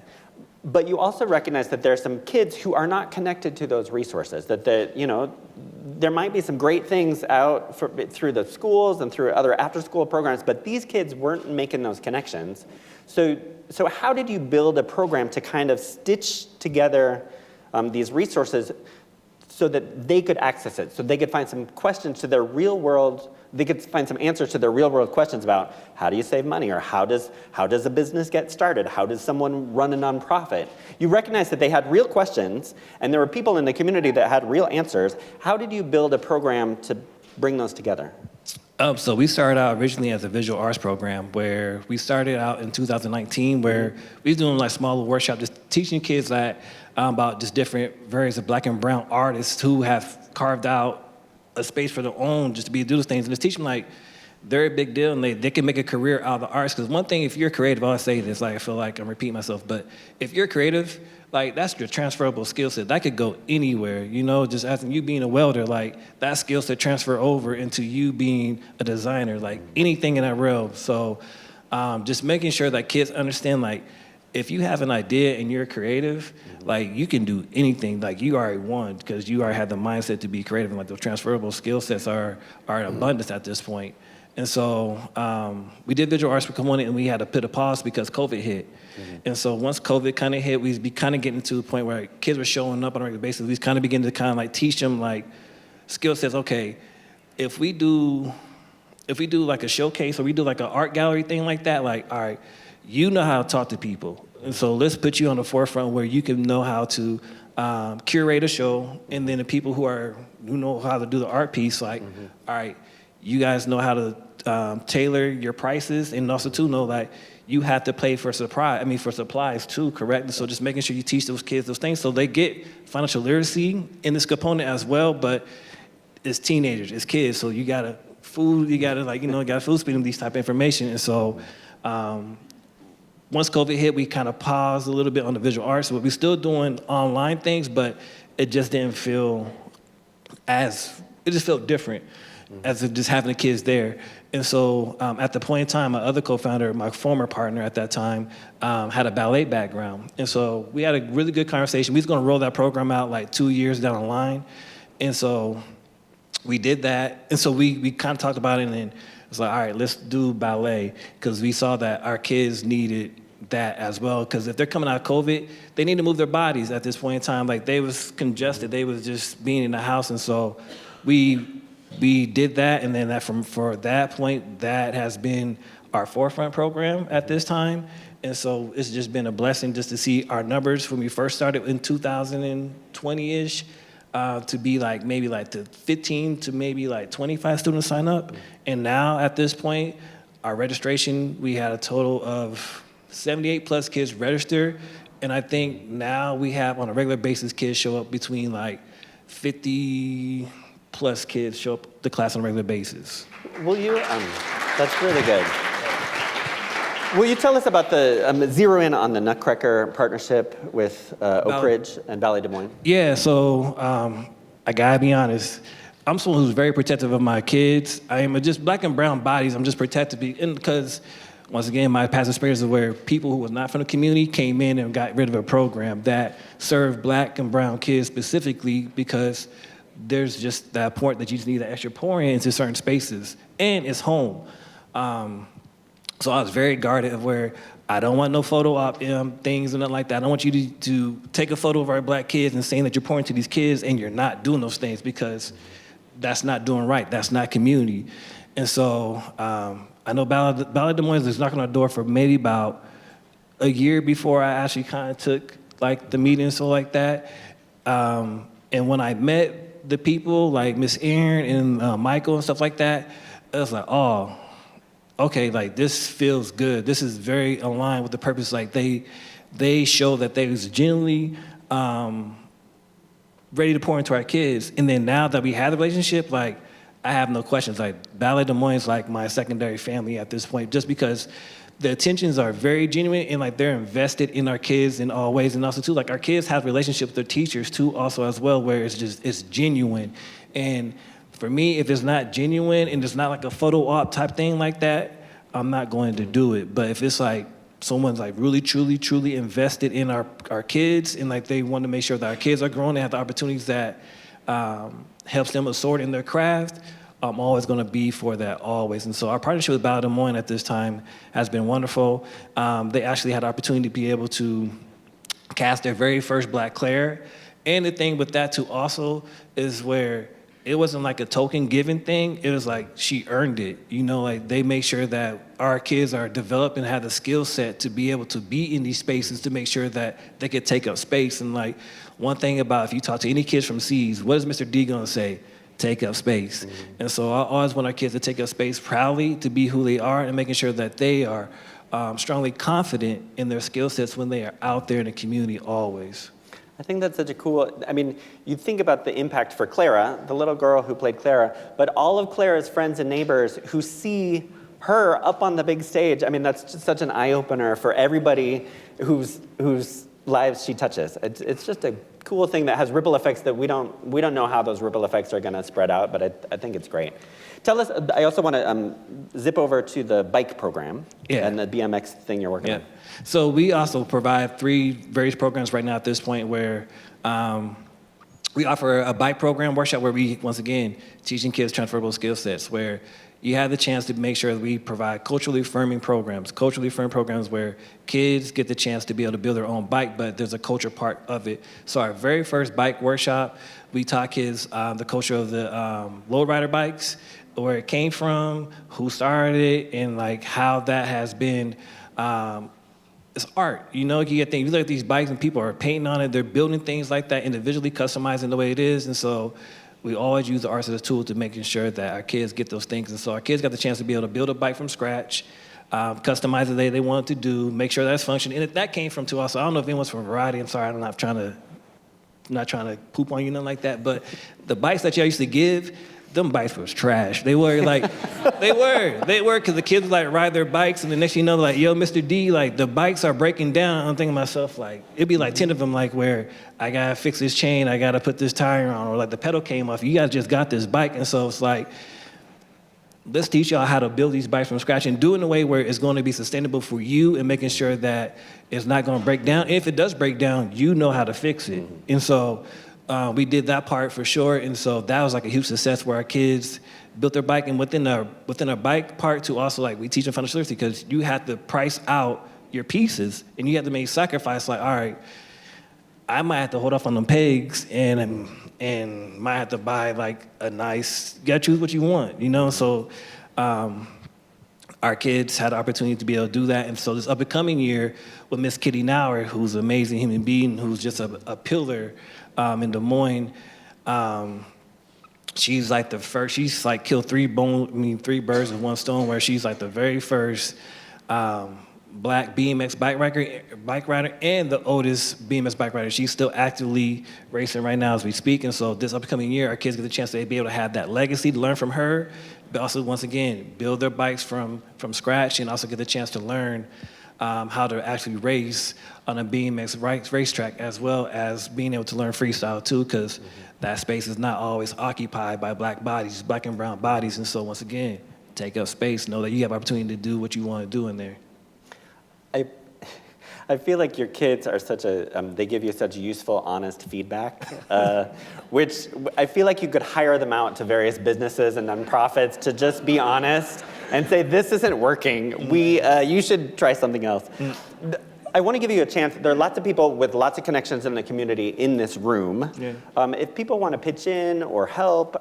But you also recognize that there are some kids who are not connected to those resources, that there might be some great things out through the schools and through other after-school programs, but these kids weren't making those connections. So how did you build a program to kind of stitch together these resources so that they could access it, so they could find some questions to their real world, they could find some answers to their real world questions about how do you save money, or how does a business get started, how does someone run a nonprofit? You recognize that they had real questions, and there were people in the community that had real answers. How did you build a program to bring those together? So we started out originally as a visual arts program where we started out in 2019 where we was doing like small workshops, just teaching kids that about just different various of Black and brown artists who have carved out a space for their own just to do those things. And just teach them like they're a big deal and they can make a career out of the arts. Because one thing, if you're creative, I always say this, like I feel like I'm repeating myself, but if you're creative, like that's your transferable skill set. That could go anywhere, you know, just as in you being a welder, like that skill set transfer over into you being a designer, like anything in that realm. So just making sure that kids understand, like, if you have an idea and you're creative, like you can do anything. Like you already won because you already have the mindset to be creative, and like those transferable skill sets are in abundance at this point. And so we did visual arts for component, and we had to put a pause because COVID hit. And so once COVID kind of hit, we be kind of getting to the point where kids were showing up on a regular basis. We kind of began to kind of like teach them like skill sets. Okay, if we do like a showcase or we do like an art gallery thing like that, like, all right, you know how to talk to people. And so let's put you on the forefront where you can know how to curate a show, and then the people who know how to do the art piece, like, all right, you guys know how to tailor your prices, and also too know like you have to pay for supplies too, correct? And so just making sure you teach those kids those things so they get financial literacy in this component as well, but it's teenagers, it's kids, so you gotta food speed them these type of information. And so once COVID hit, we kind of paused a little bit on the visual arts, but we're still doing online things, but it just didn't feel it just felt different as if just having the kids there. And so at the point in time, my other co-founder, my former partner at that time, had a ballet background. And so we had a really good conversation. We was gonna roll that program out like 2 years down the line. And so we did that. And so we kind of talked about it, and then It's like, all right, let's do ballet, because we saw that our kids needed that as well, because if they're coming out of COVID, they need to move their bodies at this point in time. Like, they was congested, they was just being in the house, and so we did that, and then for that point, that has been our forefront program at this time. And so it's just been a blessing just to see our numbers when we first started in 2020-ish, to be like maybe like the 15 to maybe like 25 students sign up. And now at this point, our registration, we had a total of 78 plus kids register. And I think now we have on a regular basis kids show up between like 50 plus kids show up to class on a regular basis. Will you, that's really good. Will you tell us about the zero in on the Nutcracker partnership with Oak Ridge and Ballet Des Moines? Yeah, so I gotta be honest. I'm someone who's very protective of my kids. I am just black and brown bodies. I'm just protective because, once again, my past experience is where people who was not from the community came in and got rid of a program that served black and brown kids specifically, because there's just that point that you just need that extra pouring into certain spaces, and it's home. So I was very guarded of where I don't want no photo op things and nothing like that. I don't want you to take a photo of our black kids and saying that you're pouring to these kids and you're not doing those things, because that's not doing right. That's not community. And so I know Ballet Des Moines was knocking on our door for maybe about a year before I actually kind of took like the meeting and so like that. And when I met the people like Miss Erin and Michael and stuff like that, I was like, oh, okay, like this feels good. This is very aligned with the purpose. Like they show that they was genuinely ready to pour into our kids. And then now that we have the relationship, like I have no questions. Like Ballet Des Moines is like my secondary family at this point, just because the attentions are very genuine and like they're invested in our kids in all ways. And also too, like our kids have relationships with their teachers too also as well, where it's genuine. And for me, if it's not genuine and it's not like a photo op type thing like that, I'm not going to do it. But if it's like someone's like really, truly, truly invested in our kids and like they want to make sure that our kids are growing and have the opportunities that helps them assort in their craft, I'm always going to be for that, always. And so our partnership with Ballet Des Moines at this time has been wonderful. They actually had the opportunity to be able to cast their very first Black Claire. And the thing with that too also is where it wasn't like a token given thing. It was like she earned it. You know, like they make sure that our kids are developed and have the skill set to be able to be in these spaces to make sure that they could take up space. And like one thing about if you talk to any kids from C's, what is Mr. D gonna say? Take up space. Mm-hmm. And so I always want our kids to take up space proudly, to be who they are, and making sure that they are strongly confident in their skill sets when they are out there in the community always. I think that's such a cool, I mean, you think about the impact for Clara, the little girl who played Clara, but all of Clara's friends and neighbors who see her up on the big stage. I mean, that's just such an eye-opener for everybody whose lives she touches. It's just a cool thing that has ripple effects that we don't know how those ripple effects are gonna spread out, but I think it's great. Tell us, I also wanna zip over to the bike program and the BMX thing you're working on. So we also provide 3 various programs right now at this point where we offer a bike program workshop where we, once again, teaching kids transferable skill sets, where you have the chance to make sure that we provide culturally affirming programs where kids get the chance to be able to build their own bike, but there's a culture part of it. So our very first bike workshop, we taught kids the culture of the lowrider bikes, where it came from, who started it, and like how that has been, it's art. You know, you get things, you look at these bikes and people are painting on it, they're building things like that, individually customizing the way it is, and so we always use the arts as a tool to making sure that our kids get those things. And so our kids got the chance to be able to build a bike from scratch, customize it the way they want to do, make sure that's functioning. And if that came from to us, I don't know if anyone's from Variety, I'm sorry, I'm not trying to poop on you, nothing like that, but the bikes that y'all used to give, them bikes was trash. They were like, they were, because the kids would like ride their bikes, and the next thing you know, like, yo, Mr. D, like the bikes are breaking down. I'm thinking to myself, like, it'd be like 10 of them, like where I gotta fix this chain, I gotta put this tire on, or like the pedal came off. You guys just got this bike, and so it's like, let's teach y'all how to build these bikes from scratch and do it in a way where it's going to be sustainable for you and making sure that it's not going to break down. And if it does break down, you know how to fix it. And so we did that part for sure. And so that was like a huge success where our kids built their bike, and within our bike part to also like we teach them financial literacy because you have to price out your pieces and you have to make sacrifice. Like, all right, I might have to hold off on them pegs and might have to buy like a nice. You gotta choose what you want, you know. So our kids had the opportunity to be able to do that, and so this up and coming year with Miss Kitty Nauer, who's an amazing human being, who's just a pillar in Des Moines. She's like the first. She's like killed three birds with one stone. Where she's like the very first Black BMX bike rider, and the oldest BMX bike rider. She's still actively racing right now as we speak. And so this upcoming year, our kids get the chance to be able to have that legacy, to learn from her, but also once again build their bikes from scratch, and also get the chance to learn how to actually race on a BMX racetrack, as well as being able to learn freestyle too, because that space is not always occupied by Black bodies, Black and brown bodies. And so once again, take up space, know that you have opportunity to do what you want to do in there. I feel like your kids are they give you such useful, honest feedback, which I feel like you could hire them out to various businesses and nonprofits to just be honest and say, this isn't working. You should try something else. I want to give you a chance. There are lots of people with lots of connections in the community in this room. Yeah. If people want to pitch in or help,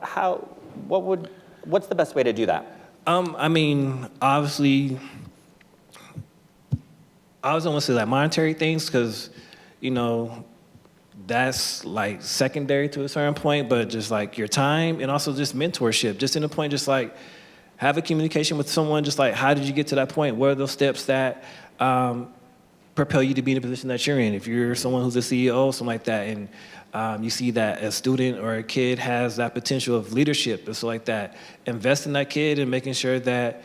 what's the best way to do that? I mean, obviously, I was almost say like monetary things, because, you know, that's like secondary to a certain point, but just like your time and also just mentorship, just in the point, just like have a communication with someone, just like how did you get to that point? What are those steps that propel you to be in the position that you're in? If you're someone who's a CEO, something like that, and you see that a student or a kid has that potential of leadership and stuff like that, invest in that kid and making sure that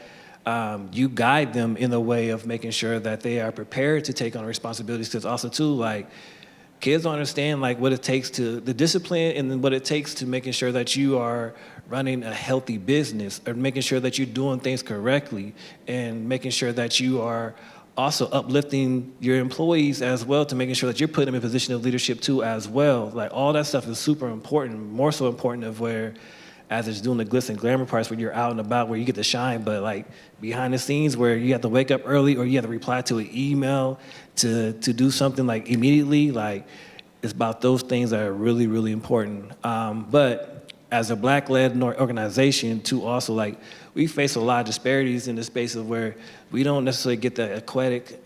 you guide them in the way of making sure that they are prepared to take on responsibilities. Because also too, like, kids don't understand like what it takes to the discipline, and then what it takes to making sure that you are running a healthy business, or making sure that you're doing things correctly, and making sure that you are also uplifting your employees as well, to making sure that you're putting them in a position of leadership too as well. Like, all that stuff is super important, more so important of where, as it's doing the glitz and glamour parts where you're out and about, where you get to shine, but like behind the scenes where you have to wake up early, or you have to reply to an email to do something like immediately, like it's about those things that are really, really important. But as a Black-led organization too, also, like, we face a lot of disparities in the space of where we don't necessarily get the aquatic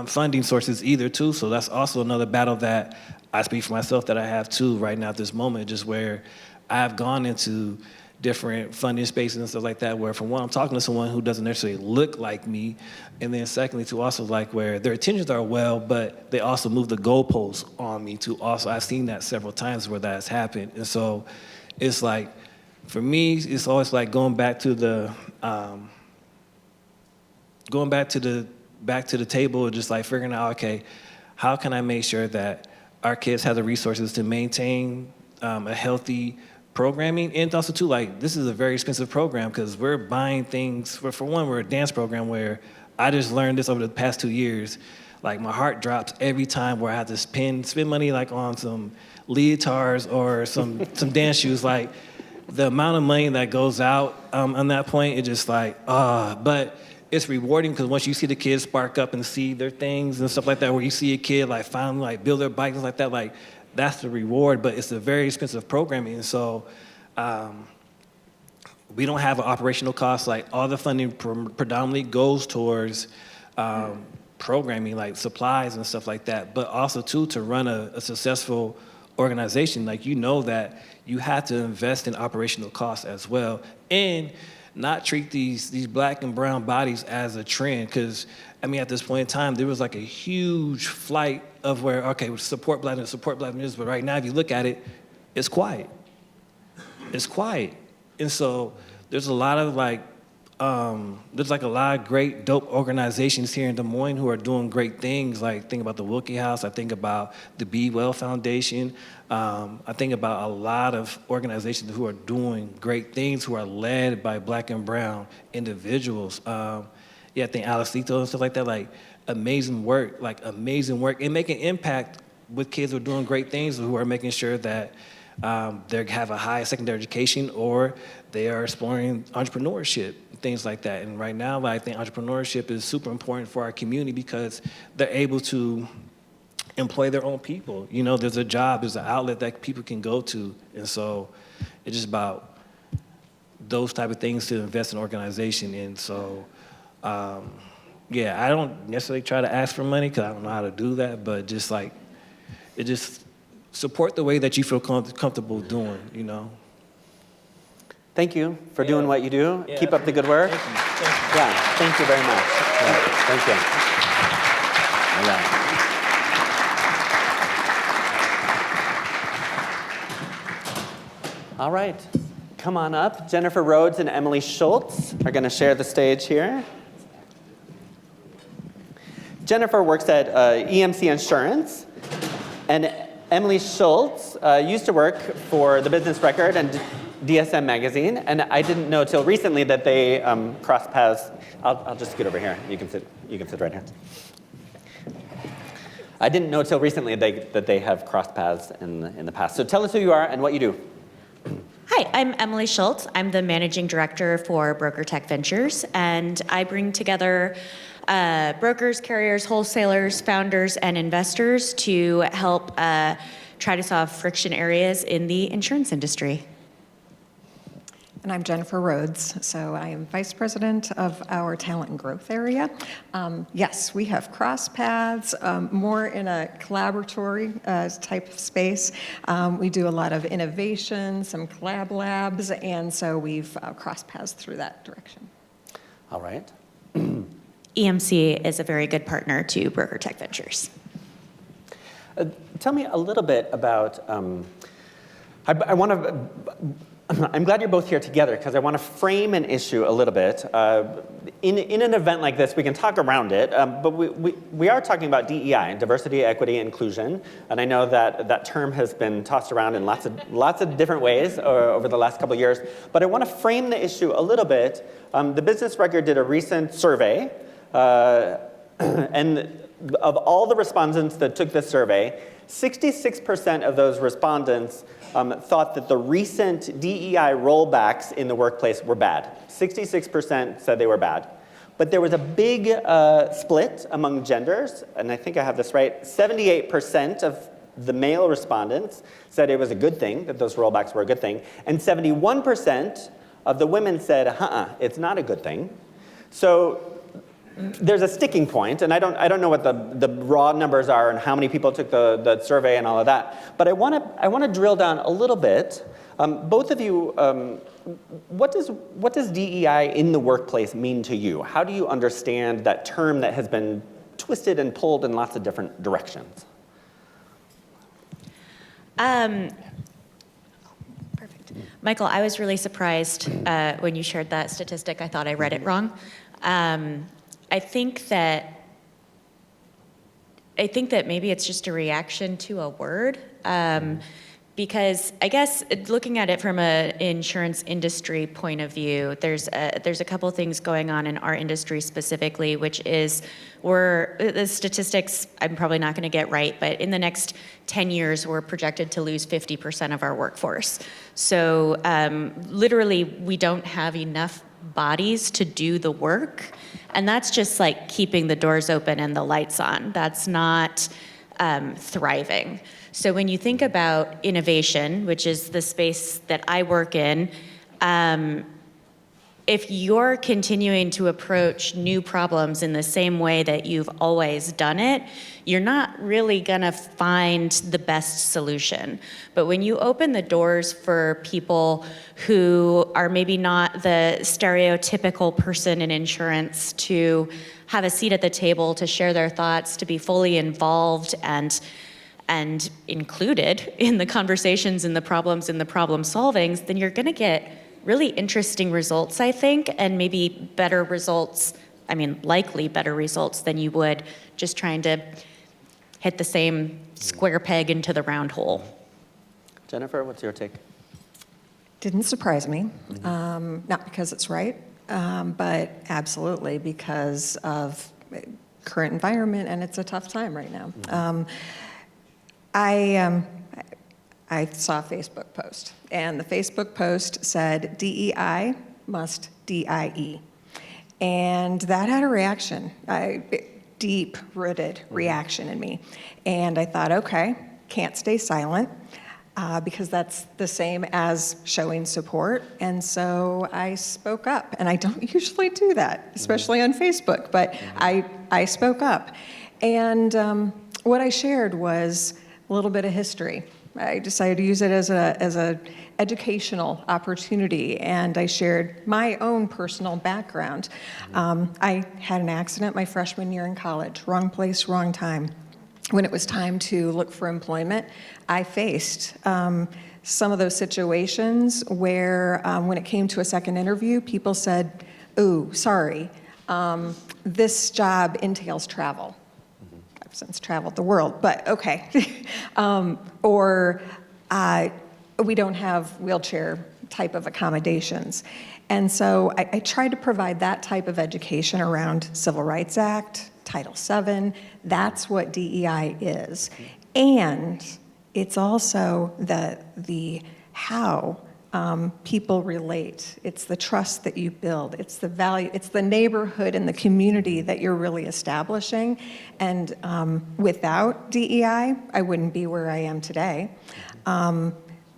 funding sources either too. So that's also another battle that I speak for myself that I have too right now at this moment, just where I've gone into different funding spaces and stuff like that, where, for one, I'm talking to someone who doesn't necessarily look like me, and then secondly to also like where their intentions are well, but they also move the goalposts on me too. Also, I've seen that several times where that has happened. And so it's like, for me, it's always like going back to the table and just like figuring out, okay, how can I make sure that our kids have the resources to maintain a healthy programming? And also too, like, this is a very expensive program, because we're buying things, for one, we're a dance program where I just learned this over the past 2 years. Like, my heart drops every time where I have to spend money like on some leotards or some dance shoes. Like, the amount of money that goes out on that point, it's just like, but it's rewarding, because once you see the kids spark up and see their things and stuff like that, where you see a kid like finally like build their bike and like that, like, that's the reward. But it's a very expensive programming, and so we don't have an operational cost. Like, all the funding predominantly goes towards programming, like supplies and stuff like that. But also too, to run a successful organization, like, you know that you have to invest in operational costs as well, and not treat these Black and brown bodies as a trend. Because, I mean, at this point in time, there was like a huge flight of where, okay, we support Blackness, but right now, if you look at it, it's quiet. It's quiet. And so there's a lot of like, there's like a lot of great, dope organizations here in Des Moines who are doing great things. Like, think about the Wilkie House. I think about the Be Well Foundation. I think about a lot of organizations who are doing great things, who are led by Black and brown individuals. I think Alicito and stuff like that, like, amazing work, and making impact with kids who are doing great things, who are making sure that they have a high secondary education, or they are exploring entrepreneurship, things like that. And right now, I think entrepreneurship is super important for our community because they're able to employ their own people. You know, there's a job, there's an outlet that people can go to. And so it's just about those type of things to invest in organization. And so, yeah, I don't necessarily try to ask for money because I don't know how to do that, but just like, it just support the way that you feel comfortable doing, you know. Thank you for doing what you do. Yeah. Keep up the good work. Thank you. Yeah, thank you very much. Yeah, thank you. Yeah. All right, come on up. Jennifer Rhodes and Emily Schultz are going to share the stage here. Jennifer works at EMC Insurance, and Emily Schultz used to work for the Business Record and DSM Magazine, and I didn't know till recently that they crossed paths. I'll just get over here. You can sit right here. I didn't know till recently that they have crossed paths in the past. So tell us who you are and what you do. Hi, I'm Emily Schultz. I'm the managing director for Broker Tech Ventures, and I bring together brokers, carriers, wholesalers, founders, and investors to help try to solve friction areas in the insurance industry. And I'm Jennifer Rhodes, so I am Vice President of our Talent and Growth area. Yes, we have cross paths, more in a collaboratory type of space. We do a lot of innovation, some collab labs, and so we've crossed paths through that direction. All right. EMC is a very good partner to Broker Tech Ventures. Tell me a little bit about, I'm glad you're both here together because I want to frame an issue a little bit. In an event like this, we can talk around it, but we are talking about DEI, diversity, equity, inclusion, and I know that term has been tossed around in lots of different ways over the last couple of years, but I want to frame the issue a little bit. The Business Record did a recent survey, and of all the respondents that took this survey, 66% of those respondents thought that the recent DEI rollbacks in the workplace were bad. 66% said they were bad. But there was a big split among genders, and I think I have this right. 78% of the male respondents said it was a good thing, that those rollbacks were a good thing, and 71% of the women said, it's not a good thing. So there's a sticking point, and I don't know what the raw numbers are and how many people took the survey and all of that, but I want to drill down a little bit. Both of you, what does DEI in the workplace mean to you? How do you understand that term that has been twisted and pulled in lots of different directions? Perfect. Michael, I was really surprised when you shared that statistic. I thought I read it wrong. I think that maybe it's just a reaction to a word, because I guess looking at it from an insurance industry point of view, there's a couple things going on in our industry specifically, which is the statistics I'm probably not going to get right, but in the next 10 years we're projected to lose 50% of our workforce. So literally we don't have enough bodies to do the work, and that's just like keeping the doors open and the lights on. That's not thriving. So when you think about innovation, which is the space that I work in, if you're continuing to approach new problems in the same way that you've always done it, you're not really gonna find the best solution. But when you open the doors for people who are maybe not the stereotypical person in insurance to have a seat at the table, to share their thoughts, to be fully involved and included in the conversations and the problems and the problem solvings, then you're gonna get really interesting results, I think, and maybe better results, likely better results than you would just trying to hit the same square peg into the round hole. Jennifer, what's your take? Didn't surprise me, not because it's right, but absolutely because of current environment, and it's a tough time right now. I saw a Facebook post, and the Facebook post said, DEI must DIE. And that had a reaction, a deep-rooted reaction in me. And I thought, okay, can't stay silent, because that's the same as showing support. And so I spoke up, and I don't usually do that, especially on Facebook, but I spoke up. And what I shared was a little bit of history. I decided to use it as a educational opportunity, and I shared my own personal background. I had an accident my freshman year in college, wrong place, wrong time. When it was time to look for employment, I faced some of those situations where when it came to a second interview, people said, ooh, sorry, this job entails travel. I've since traveled the world, but okay. Or we don't have wheelchair type of accommodations. And so I tried to provide that type of education around Civil Rights Act, Title VII. That's what DEI is. And it's also the how people relate. It's the trust that you build. It's the value. It's the neighborhood and the community that you're really establishing. And without DEI, I wouldn't be where I am today.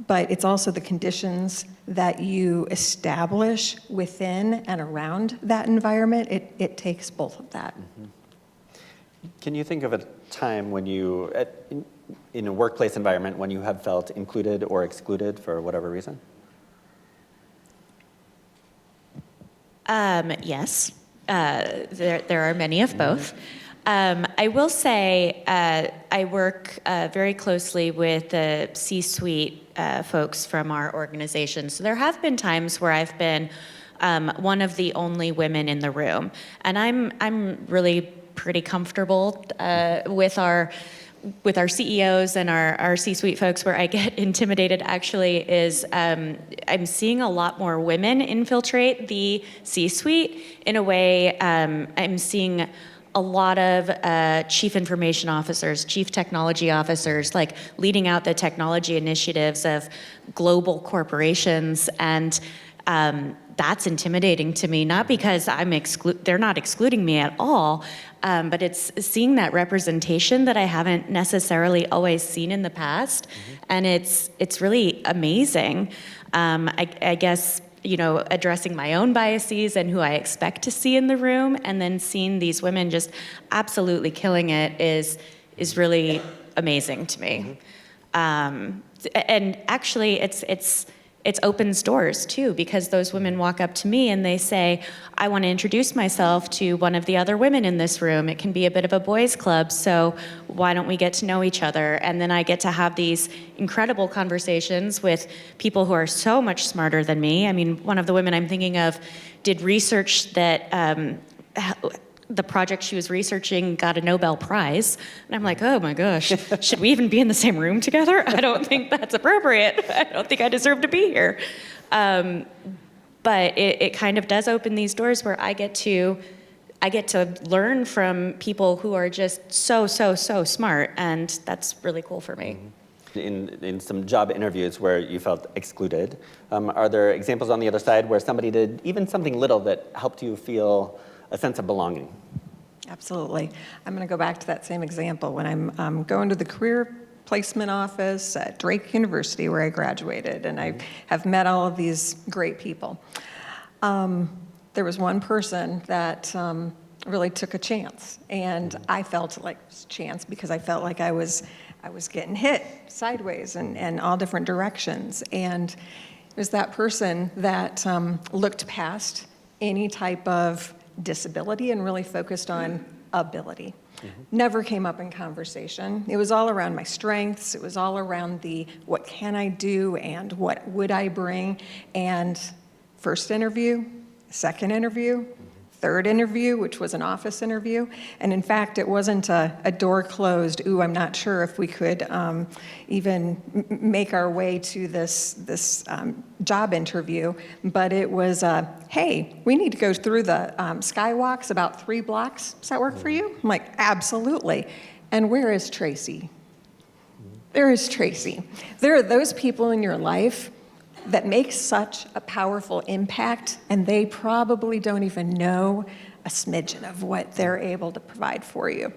But it's also the conditions that you establish within and around that environment. It takes both of that. Can you think of a time when you, in a workplace environment, when you have felt included or excluded for whatever reason? Yes, there are many of both. I will say I work very closely with the C-suite folks from our organization. So there have been times where I've been one of the only women in the room, and I'm really pretty comfortable with our CEOs and our C-suite folks. Where I get intimidated actually is I'm seeing a lot more women infiltrate the C-suite in a way. I'm seeing a lot of chief information officers, chief technology officers, like leading out the technology initiatives of global corporations, and that's intimidating to me, not because they're not excluding me at all, but it's seeing that representation that I haven't necessarily always seen in the past, and it's really amazing. I guess, addressing my own biases and who I expect to see in the room, and then seeing these women just absolutely killing it is really amazing to me. And actually, it opens doors too, because those women walk up to me and they say, I want to introduce myself to one of the other women in this room. It can be a bit of a boys' club, so why don't we get to know each other? And then I get to have these incredible conversations with people who are so much smarter than me. I mean, one of the women I'm thinking of did research that the project she was researching got a Nobel Prize. And I'm like, oh my gosh, should we even be in the same room together? I don't think that's appropriate. I don't think I deserve to be here. But it kind of does open these doors where I get to learn from people who are just so smart, and that's really cool for me. In some job interviews where you felt excluded, are there examples on the other side where somebody did even something little that helped you feel a sense of belonging? Absolutely. I'm going to go back to that same example. When I'm going to the career placement office at Drake University, where I graduated, and I have met all of these great people. There was one person that really took a chance, and I felt like it was a chance because I felt like I was getting hit sideways and all different directions. And it was that person that looked past any type of disability and really focused on ability. Never came up in conversation. It was all around my strengths. It was all around the what can I do and what would I bring. And first interview, second interview, third interview, which was an office interview. And in fact, it wasn't a door closed, ooh, I'm not sure if we could even make our way to this job interview, but it was, hey, we need to go through the skywalks about 3 blocks. Does that work for you? I'm like, absolutely. And where is Tracy? There is Tracy. There are those people in your life that make such a powerful impact, and they probably don't even know a smidgen of what they're able to provide for you.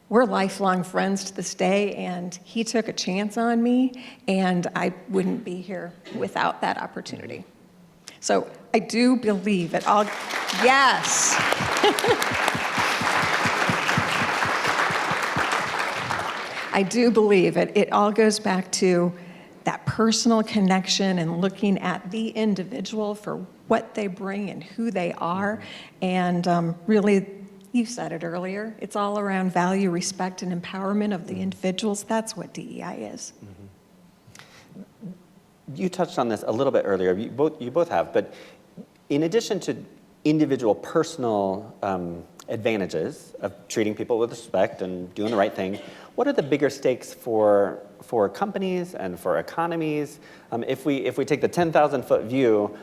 We're lifelong friends to this day, and he took a chance on me, and I wouldn't be here without that opportunity. So I do believe it all. Yes. I do believe it. It all goes back to that personal connection and looking at the individual for what they bring and who they are. And really, you said it earlier, it's all around value, respect, and empowerment of the individuals. That's what DEI is. You touched on this a little bit earlier, you both have, but in addition to individual personal advantages of treating people with respect and doing the right thing, what are the bigger stakes for companies and for economies? If we take the 10,000-foot view,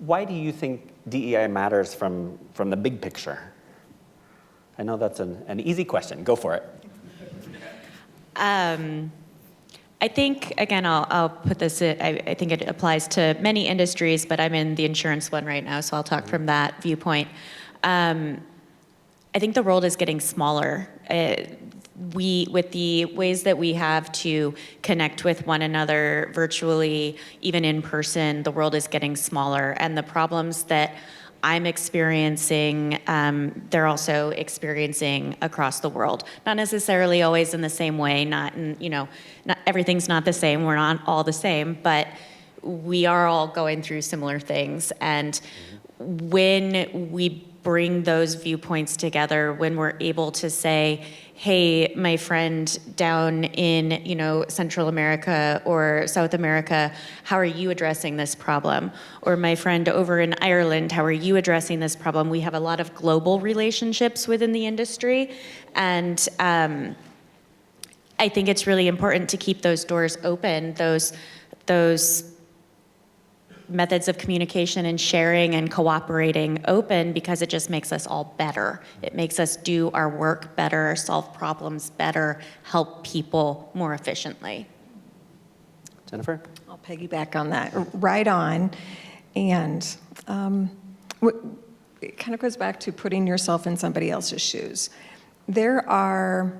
why do you think DEI matters from the big picture? I know that's an easy question. Go for it. I think, again, I'll put this in, I think it applies to many industries, but I'm in the insurance one right now, so I'll talk from that viewpoint. I think the world is getting smaller. With the ways that we have to connect with one another virtually, even in person, the world is getting smaller. And the problems that I'm experiencing, they're also experiencing across the world. Not necessarily always in the same way, not everything's not the same, we're not all the same, but we are all going through similar things. And when we bring those viewpoints together, when we're able to say, hey, my friend down in, Central America or South America, how are you addressing this problem? Or my friend over in Ireland, how are you addressing this problem? We have a lot of global relationships within the industry. And I think it's really important to keep those doors open, those methods of communication and sharing and cooperating open, because it just makes us all better. It makes us do our work better, solve problems better, help people more efficiently. Jennifer? I'll piggyback on that. Right on. And it kind of goes back to putting yourself in somebody else's shoes. There are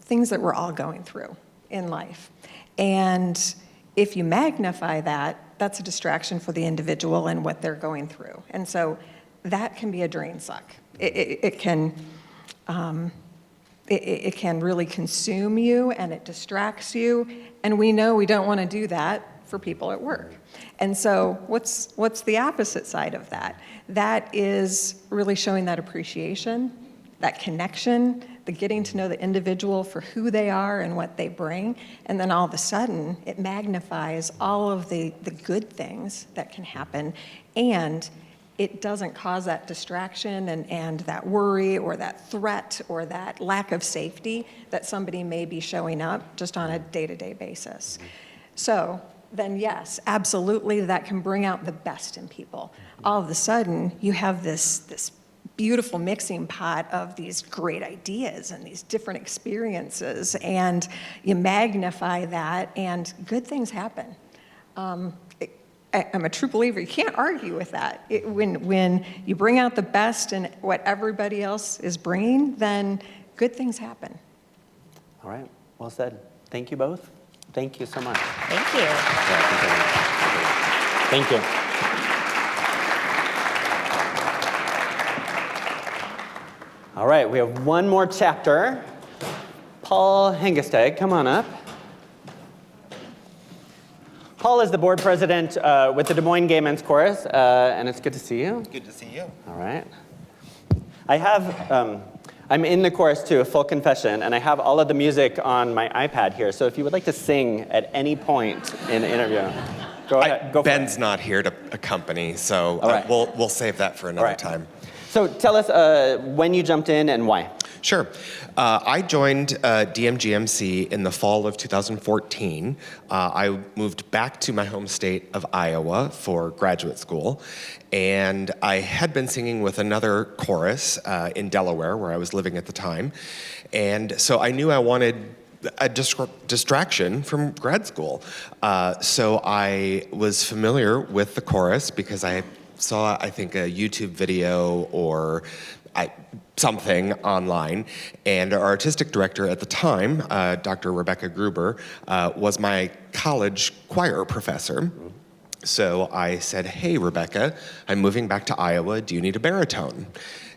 things that we're all going through in life. And if you magnify that, that's a distraction for the individual and what they're going through. And so that can be a drain suck. It can really consume you, and it distracts you. And we know we don't want to do that for people at work. And so what's the opposite side of that? That is really showing that appreciation, that connection, the getting to know the individual for who they are and what they bring. And then all of a sudden, it magnifies all of the good things that can happen. And it doesn't cause that distraction and that worry or that threat or that lack of safety that somebody may be showing up just on a day-to-day basis. So then yes, absolutely, that can bring out the best in people. All of a sudden, you have this beautiful mixing pot of these great ideas and these different experiences, and you magnify that, and good things happen. I'm a true believer. You can't argue with that. When you bring out the best in what everybody else is bringing, then good things happen. All right, well said. Thank you both. Thank you so much. Thank you. Thank you. All right, we have one more chapter. Paul Hengesteg, come on up. Paul is the board president with the Des Moines Gay Men's Chorus, and it's good to see you. Good to see you. All right. I'm in the chorus too, a full confession, and I have all of the music on my iPad here, so if you would like to sing at any point in the interview, go ahead. Go for it. Ben's not here to accompany, so right. we'll save that for another time. So tell us when you jumped in and why. Sure. I joined DMGMC in the fall of 2014. I moved back to my home state of Iowa for graduate school, and I had been singing with another chorus in Delaware, where I was living at the time. And so I knew I wanted a distraction from grad school. So I was familiar with the chorus because I saw, I think, a YouTube video or something online, and our artistic director at the time, Dr. Rebecca Gruber, was my college choir professor. So I said, "Hey, Rebecca, I'm moving back to Iowa. Do you need a baritone?"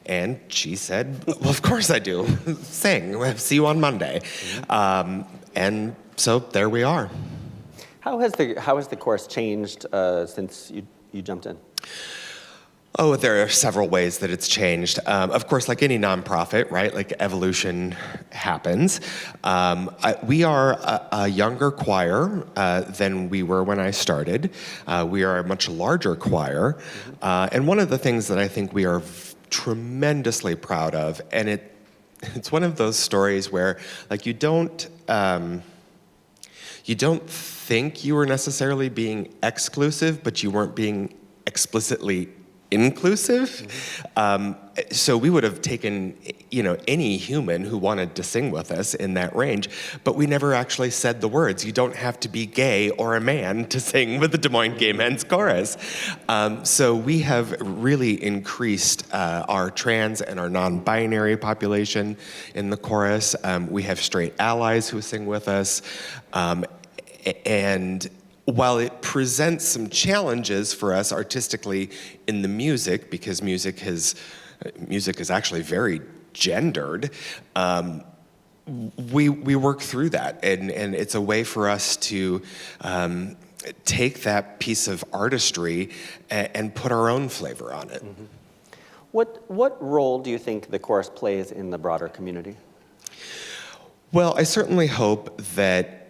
And she said, "Well, of course I do. Sing. See you on Monday." And so there we are. How has the course changed since you jumped in? Oh, there are several ways that it's changed. Of course, like any nonprofit, right? Like evolution happens. We are a younger choir than we were when I started. We are a much larger choir. And one of the things that I think we are tremendously proud of, and it's one of those stories where like you don't think you were necessarily being exclusive, but you weren't being explicitly inclusive. So we would have taken, any human who wanted to sing with us in that range, but we never actually said the words. You don't have to be gay or a man to sing with the Des Moines Gay Men's Chorus. So we have really increased our trans and our non-binary population in the chorus. We have straight allies who sing with us. And while it presents some challenges for us artistically in the music, because music is actually very gendered, we work through that, and it's a way for us to take that piece of artistry and put our own flavor on it. Mm-hmm. What role do you think the chorus plays in the broader community? Well, I certainly hope that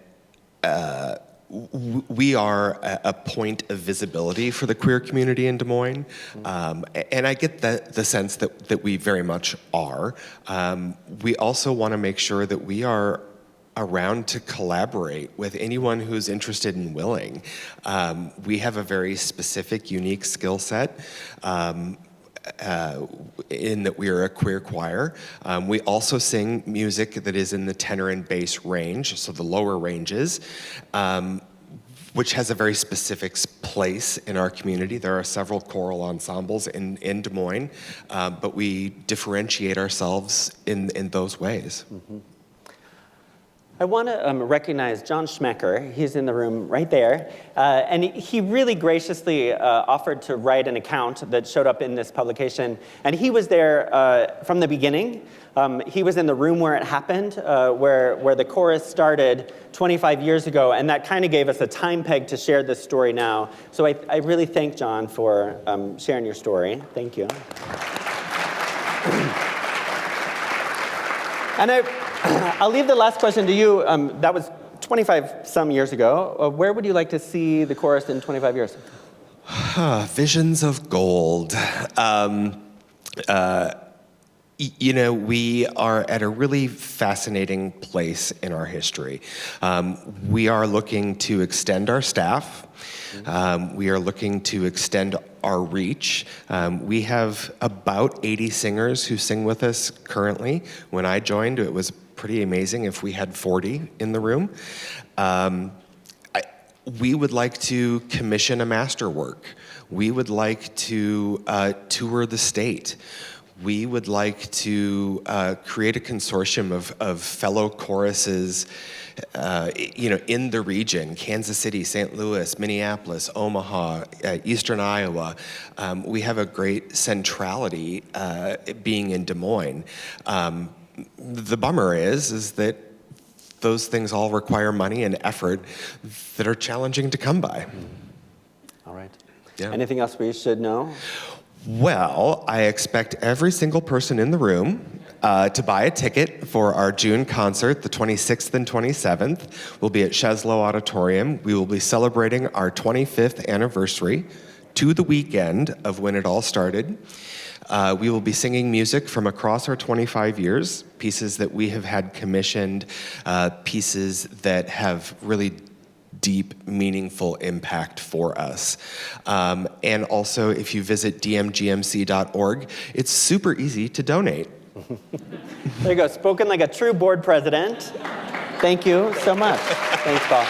we are a point of visibility for the queer community in Des Moines, and I get the sense that we very much are. We also want to make sure that we are around to collaborate with anyone who's interested and willing. We have a very specific, unique skill set. In that we are a queer choir. We also sing music that is in the tenor and bass range, so the lower ranges, which has a very specific place in our community. There are several choral ensembles in Des Moines, but we differentiate ourselves in those ways. Mm-hmm. I want to recognize John Schmecker. He's in the room right there. And he really graciously offered to write an account that showed up in this publication. And he was there from the beginning. He was in the room where it happened, where the chorus started 25 years ago. And that kind of gave us a time peg to share this story now. So I really thank John for sharing your story. Thank you. And I'll leave the last question to you. That was 25 some years ago. Where would you like to see the chorus in 25 years? Visions of gold. We are at a really fascinating place in our history. We are looking to extend our staff. We are looking to extend our reach. We have about 80 singers who sing with us currently. When I joined, it was pretty amazing if we had 40 in the room. We would like to commission a masterwork. We would like to tour the state. We would like to create a consortium of fellow choruses, in the region: Kansas City, St. Louis, Minneapolis, Omaha, Eastern Iowa. We have a great centrality being in Des Moines. The bummer is that those things all require money and effort that are challenging to come by. All right. Yeah. Anything else we should know? Well, I expect every single person in the room to buy a ticket for our June concert, the 26th and 27th. We'll be at Cheslow Auditorium. We will be celebrating our 25th anniversary to the weekend of when it all started. We will be singing music from across our 25 years, pieces that we have had commissioned, pieces that have really deep, meaningful impact for us. And also, if you visit dmgmc.org, it's super easy to donate. There you go, spoken like a true board president. Thank you so much. Thanks, Paul.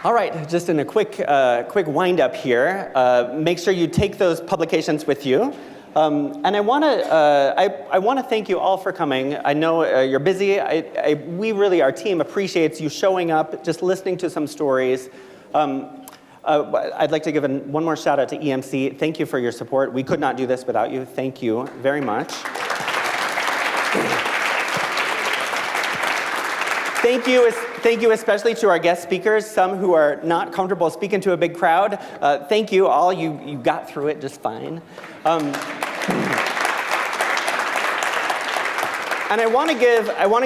All right, just in a quick wind up here. Make sure you take those publications with you. And I want to thank you all for coming. I know you're busy. We really, our team appreciates you showing up, just listening to some stories. I'd like to give one more shout out to EMC. Thank you for your support. We could not do this without you. Thank you very much. Thank you especially to our guest speakers, some who are not comfortable speaking to a big crowd. Thank you all. You got through it just fine. And I want to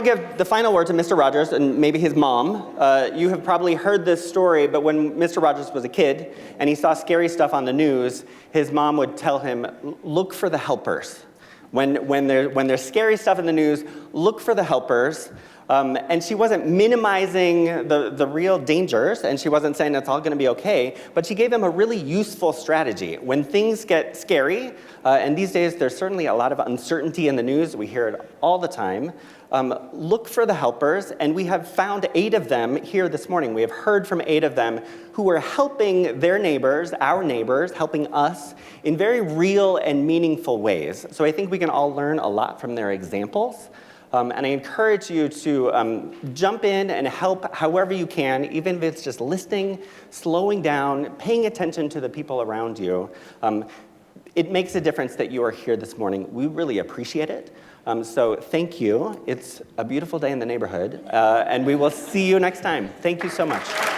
give the final word to Mr. Rogers and maybe his mom. You have probably heard this story, but when Mr. Rogers was a kid and he saw scary stuff on the news, his mom would tell him, look for the helpers. When there's scary stuff in the news, look for the helpers. And she wasn't minimizing the real dangers, and she wasn't saying it's all going to be okay, but she gave him a really useful strategy. When things get scary, and these days there's certainly a lot of uncertainty in the news, we hear it all the time, look for the helpers, and we have found 8 of them here this morning. We have heard from 8 of them who are helping their neighbors, our neighbors, helping us in very real and meaningful ways. So I think we can all learn a lot from their examples. And I encourage you to jump in and help however you can, even if it's just listening, slowing down, paying attention to the people around you. It makes a difference that you are here this morning. We really appreciate it. So thank you. It's a beautiful day in the neighborhood, and we will see you next time. Thank you so much.